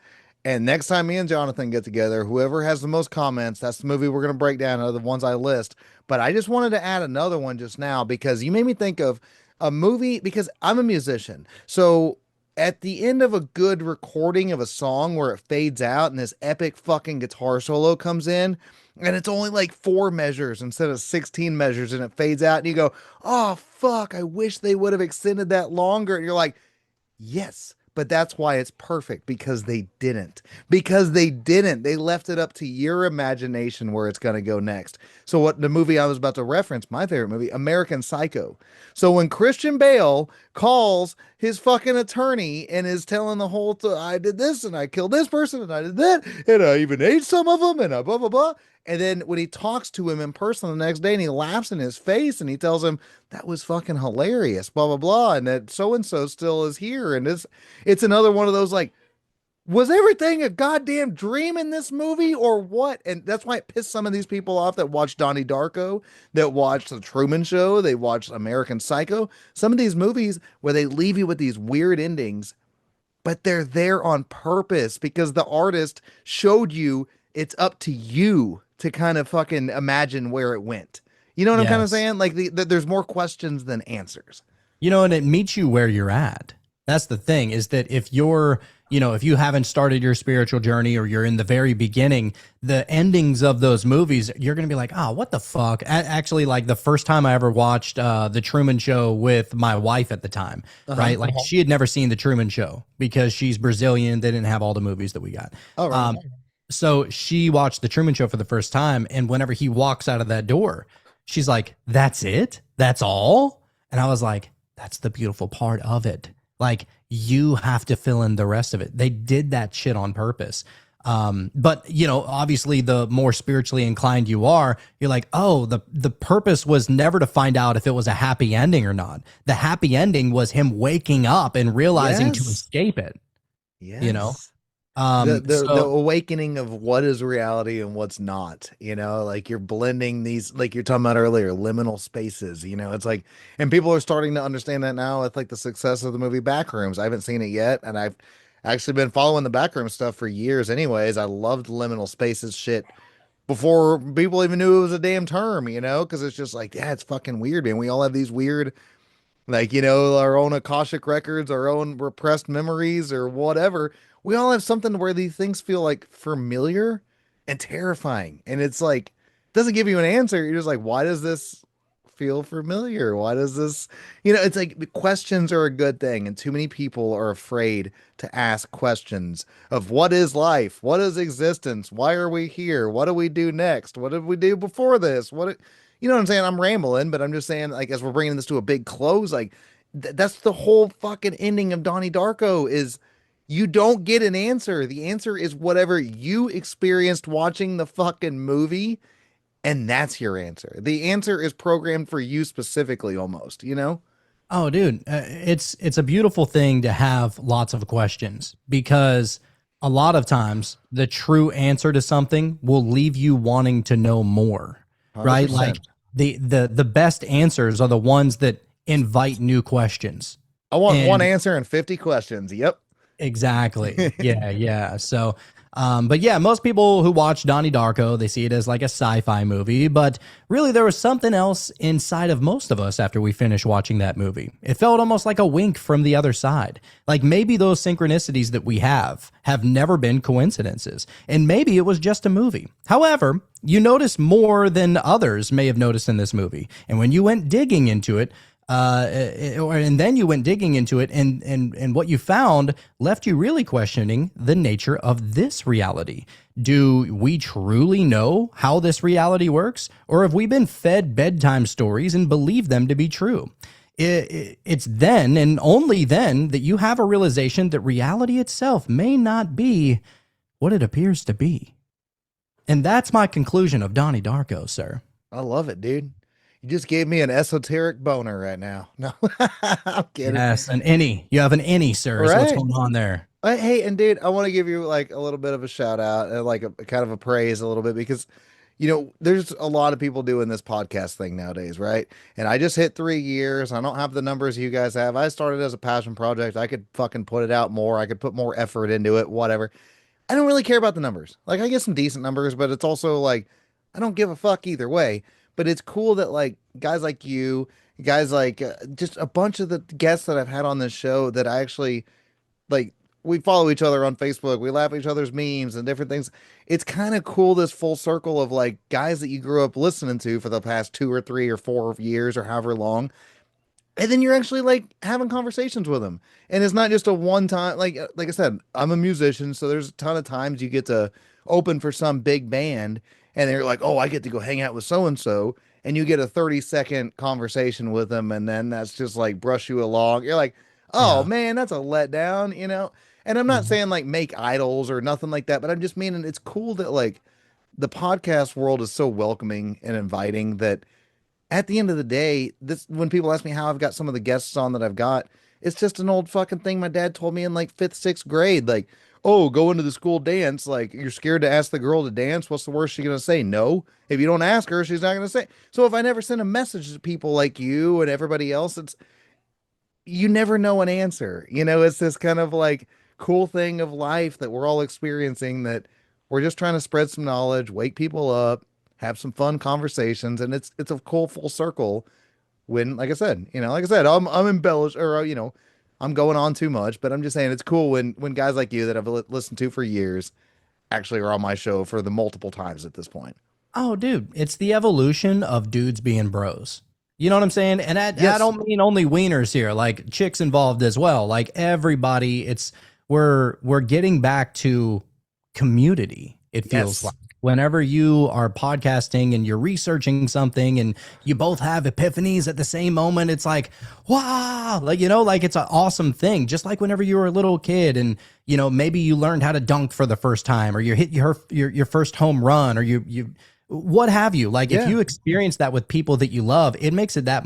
and next time me and Jonathan get together, whoever has the most comments, that's the movie we're gonna break down out of the ones I list. But I just wanted to add another one just now because you made me think of a movie because I'm a musician. So at the end of a good recording of a song where it fades out and this epic fucking guitar solo comes in and it's only like 4 measures instead of 16 measures and it fades out and you go, oh fuck, I wish they would have extended that longer. And you're like, yes, but that's why it's perfect because they didn't. Because they didn't. They left it up to your imagination where it's going to go next. So what the movie I was about to reference, my favorite movie, American Psycho. So when Christian Bale calls his fucking attorney and is telling the whole I did this and I killed this person and I did that and I even ate some of them and I blah blah blah. And then when he talks to him in person the next day and he laughs in his face and he tells him that was fucking hilarious, blah blah blah, and that so and so still is here, and it's another one of those like, was everything a goddamn dream in this movie or what? And that's why it pissed some of these people off that watched Donnie Darko, that watched The Truman Show, they watched American Psycho. Some of these movies where they leave you with these weird endings, but they're there on purpose because the artist showed you it's up to you to kind of fucking imagine where it went. You know what I'm kind of Yes. saying? Like there's more questions than answers. And it meets you where you're at. That's the thing is that if you're, if you haven't started your spiritual journey or you're in the very beginning, the endings of those movies, you're going to be like, oh, what the fuck? Actually, like the first time I ever watched The Truman Show with my wife at the time, right? Like she had never seen The Truman Show because she's Brazilian. They didn't have all the movies that we got. Oh, right. So she watched The Truman Show for the first time. And whenever he walks out of that door, she's like, that's it? That's all? And I was like, that's the beautiful part of it. Like you have to fill in the rest of it. They did that shit on purpose. But obviously the more spiritually inclined you are, you're like, oh, the purpose was never to find out if it was a happy ending or not. The happy ending was him waking up and realizing to Yes. escape it. Yes. The So awakening of what is reality and what's not, like you're blending these, like you're talking about earlier, liminal spaces, it's like, and people are starting to understand that now with like the success of the movie Backrooms. I haven't seen it yet, and I've actually been following the Backroom stuff for years anyways. I loved liminal spaces shit before people even knew it was a damn term, because it's just like, yeah, it's fucking weird, man. We all have these weird, like, our own Akashic records, our own repressed memories or whatever. We all have something where these things feel like familiar and terrifying. And it's like, doesn't give you an answer. You're just like, why does this feel familiar? Why does this, it's like questions are a good thing. And too many people are afraid to ask questions of what is life? What is existence? Why are we here? What do we do next? What did we do before this? You know what I'm saying? I'm rambling, but I'm just saying, like, as we're bringing this to a big close, like, that's the whole fucking ending of Donnie Darko is you don't get an answer. The answer is whatever you experienced watching the fucking movie, and that's your answer. The answer is programmed for you specifically, almost. Oh, dude, it's a beautiful thing to have lots of questions because a lot of times the true answer to something will leave you wanting to know more, right? 100%. Like the best answers are the ones that invite new questions. I want And one answer and 50 questions. Yep. exactly. Yeah, yeah. So, but yeah, most people who watch Donnie Darko, they see it as like a sci-fi movie, but really there was something else inside of most of us after we finished watching that movie. It felt almost like a wink from the other side. Like maybe those synchronicities that we have never been coincidences, and maybe it was just a movie. However, you noticed more than others may have noticed in this movie. And when you went digging into it, and then you went digging into it, and what you found left you really questioning the nature of this reality. Do we truly know how this reality works, or have we been fed bedtime stories and believe them to be true? It's then and only then that you have a realization that reality itself may not be what it appears to be. And that's my conclusion of Donnie Darko, sir. I love it, dude. You just gave me an esoteric boner right now. No, I'm kidding. Yes, an innie. You have an innie, sir. Is what's Right. going on there. Hey, and dude, I want to give you like a little bit of a shout out and like a kind of a praise a little bit because, there's a lot of people doing this podcast thing nowadays, right? And I just hit 3 years. I don't have the numbers you guys have. I started as a passion project. I could fucking put it out more. I could put more effort into it, whatever. I don't really care about the numbers. Like I get some decent numbers, but it's also like I don't give a fuck either way. But it's cool that like guys like you, guys like just a bunch of the guests that I've had on this show that I actually like we follow each other on Facebook. We laugh at each other's memes and different things. It's kind of cool this full circle of like guys that you grew up listening to for the past 2 or 3 or 4 years or however long. And then you're actually like having conversations with them. And it's not just a one time like I said, I'm a musician, so there's a ton of times you get to open for some big band and they're like, "Oh, I get to go hang out with so and so." And you get a 30-second conversation with them and then that's just like brush you along. You're like, "Oh, Yeah. man, that's a letdown." And I'm not Mhm. saying like make idols or nothing like that, but I'm just meaning it's cool that like the podcast world is so welcoming and inviting that at the end of the day, this when people ask me how I've got some of the guests on that I've got, it's just an old fucking thing my dad told me in like fifth, sixth grade. Like, oh, go into the school dance. Like, you're scared to ask the girl to dance. What's the worst she's gonna say? No. If you don't ask her, she's not gonna say. So if I never send a message to people like you and everybody else, it's you never know an answer. It's this kind of like cool thing of life that we're all experiencing that we're just trying to spread some knowledge, wake people up, have some fun conversations, and it's a cool full circle when, like I said, I'm embellished or I'm going on too much, but I'm just saying it's cool when guys like you that I've listened to for years actually are on my show for the multiple times at this point. Oh, dude, it's the evolution of dudes being bros. You know what I'm saying? And I Yes. don't mean only wieners here, like chicks involved as well. Like everybody, we're getting back to community. It feels Yes. like whenever you are podcasting and you're researching something and you both have epiphanies at the same moment, it's like, wow, like it's an awesome thing. Just like whenever you were a little kid and, maybe you learned how to dunk for the first time or you hit your first home run or you what have you. Like Yeah. if you experience that with people that you love, it makes it that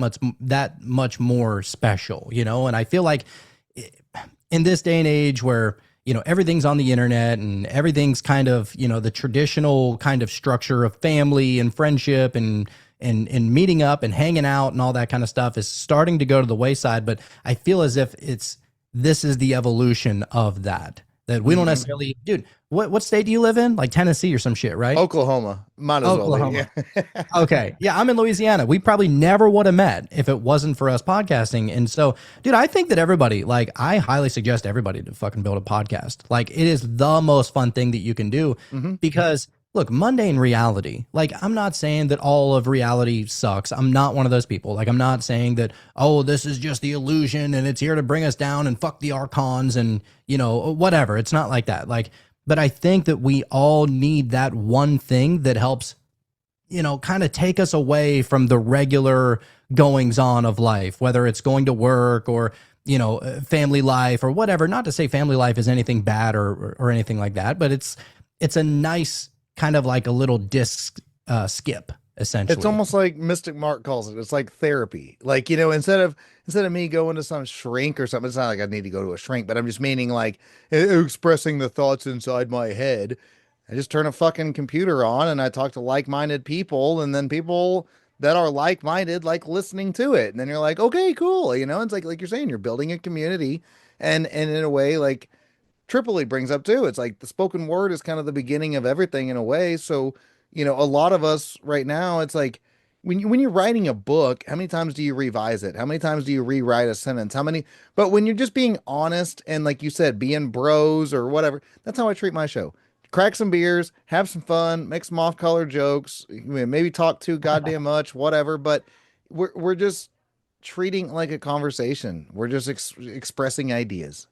much more special, And I feel like in this day and age where everything's on the internet and everything's kind of the traditional kind of structure of family and friendship and meeting up and hanging out and all that kind of stuff is starting to go to the wayside. But I feel as if this is the evolution of that we don't necessarily, dude. What state do you live in? Like Tennessee or some shit, right? Oklahoma. Might as Oklahoma. well be. Yeah. Okay. Yeah, I'm in Louisiana. We probably never would have met if it wasn't for us podcasting. And so, dude, I think that everybody, like, I highly suggest everybody to fucking build a podcast. Like, it is the most fun thing that you can do because, look, mundane reality. Like, I'm not saying that all of reality sucks. I'm not one of those people. Like, I'm not saying that, oh, this is just the illusion and it's here to bring us down and fuck the archons and, whatever. It's not like that. Like, but I think that we all need that one thing that helps, kind of take us away from the regular goings on of life, whether it's going to work or, family life or whatever. Not to say family life is anything bad or anything like that, but it's a nice kind of like a little disc skip, essentially. It's almost like Mystic Mark calls it. It's like therapy. Like, instead of me going to some shrink or something, it's not like I need to go to a shrink, but I'm just meaning like expressing the thoughts inside my head. I just turn a fucking computer on and I talk to like-minded people, and then people that are like-minded like listening to it. And then you're like, okay, cool. It's like you're saying, you're building a community, and in a way, like Tripoli brings up too. It's like the spoken word is kind of the beginning of everything in a way. So, a lot of us right now, it's like when you're writing a book, how many times do you revise it? How many times do you rewrite a sentence? But when you're just being honest and like you said, being bros or whatever, that's how I treat my show. Crack some beers, have some fun, make some off-color jokes, maybe talk too goddamn much, whatever. But we're just treating it like a conversation. We're just expressing ideas,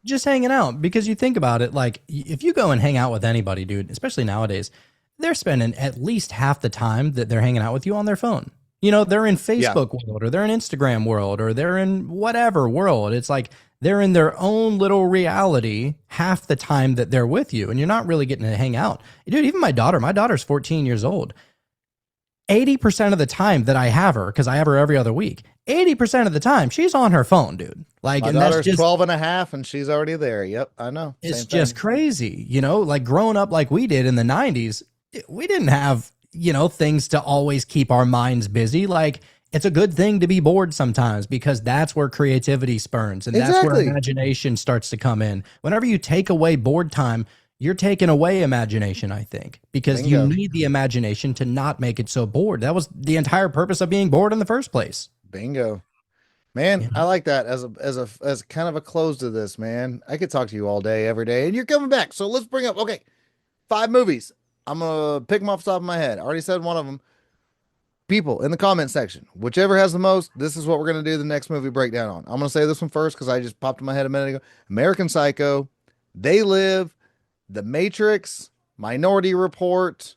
Just hanging out, because you think about it, like if you go and hang out with anybody, dude, especially nowadays, they're spending at least half the time that they're hanging out with you on their phone. They're in Facebook world, or they're in Instagram world, or they're in whatever world. It's like they're in their own little reality half the time that they're with you, and you're not really getting to hang out. Dude, even my daughter's 14 years old. 80% of the time that I have her, because I have her every other week, 80% of the time she's on her phone, dude. Like, my and daughter's that's just 12 and a half and she's already there. Yep, I know. it's Same just thing. crazy, like growing up like we did in the 90s, we didn't have, things to always keep our minds busy. Like, it's a good thing to be bored sometimes, because that's where creativity spurns, and that's where Exactly. imagination starts to come in. Whenever you take away bored time, you're taking away imagination, I think, because Bingo. you need the imagination to not make it so bored. That was the entire purpose of being bored in the first place. Bingo. Man, I like that as kind of a close to this, man. I could talk to you all day, every day, and you're coming back. So let's bring up, okay, 5 movies. I'm going to pick them off the top of my head. I already said one of them. People in the comment section, whichever has the most, this is what we're going to do the next movie breakdown on. I'm going to say this one first because I just popped in my head a minute ago. American Psycho, They Live, The Matrix, Minority Report,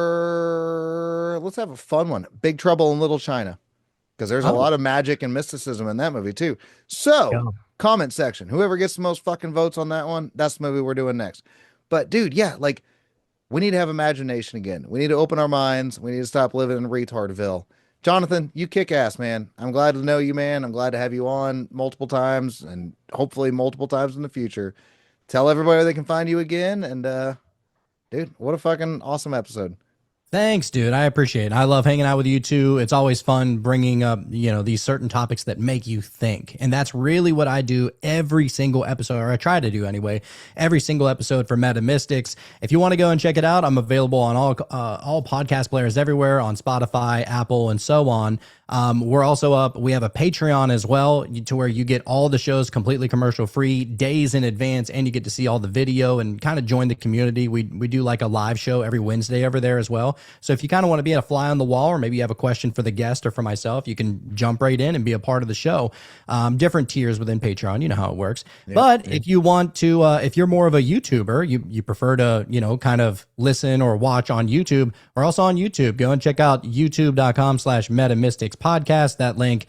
or let's have a fun one, Big Trouble in Little China, because there's a lot of magic and mysticism in that movie too. So, comment section, whoever gets the most fucking votes on that one, that's the movie we're doing next. But dude, yeah, like we need to have imagination again. We need to open our minds. We need to stop living in retardville. Jonathon, you kick ass, man. I'm glad to know you, man. I'm glad to have you on multiple times, and hopefully multiple times in the future. Tell everybody where they can find you again. And dude, what a fucking awesome episode. Thanks, dude. I appreciate it. I love hanging out with you too. It's always fun bringing up, these certain topics that make you think. And that's really what I do every single episode, or I try to do anyway, every single episode for Meta Mystics. If you want to go and check it out, I'm available on all podcast players everywhere, on Spotify, Apple, and so on. We're also up. We have a Patreon as well, to where you get all the shows completely commercial free days in advance, and you get to see all the video and kind of join the community. We do like a live show every Wednesday over there as well. So if you kind of want to be a fly on the wall, or maybe you have a question for the guest or for myself, you can jump right in and be a part of the show. Different tiers within Patreon, you know how it works. But if you want to, if you're more of a YouTuber, you prefer to, kind of listen or watch on YouTube, we're also on YouTube. Go and check out youtube.com/metamystics podcast. That link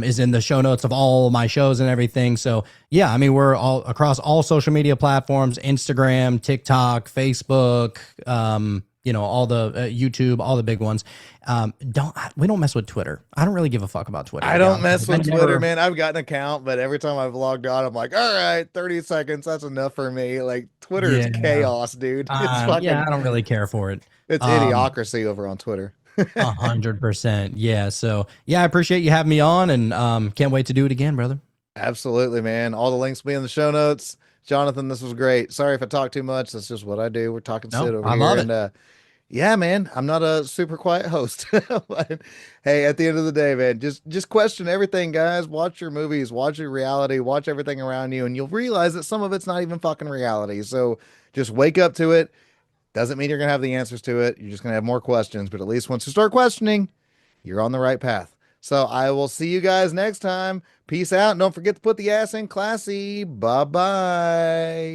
is in the show notes of all my shows and everything. So yeah, I mean, we're all across all social media platforms: Instagram, TikTok, Facebook, all the YouTube, all the big ones. We don't mess with Twitter. I don't really give a fuck about Twitter. I don't mess with Twitter, man. I've got an account, but every time I've logged on, I'm like, all right, 30 seconds. That's enough for me. Like, Twitter is chaos, dude. It's fucking, I don't really care for it. It's idiocracy over on Twitter. 100%. Yeah. So yeah, I appreciate you having me on, and can't wait to do it again, brother. Absolutely, man. All the links will be in the show notes. Jonathon, this was great. Sorry if I talk too much. That's just what I do. We're talking Stitt over I here. love and it. Yeah, man, I'm not a super quiet host. But, hey, at the end of the day, man, just question everything, guys. Watch your movies, watch your reality, watch everything around you, and you'll realize that some of it's not even fucking reality. So just wake up to it. Doesn't mean you're gonna have the answers to it. You're just gonna have more questions, but at least once you start questioning, you're on the right path. So I will see you guys next time. Peace out. And don't forget to put the ass in classy. Bye bye.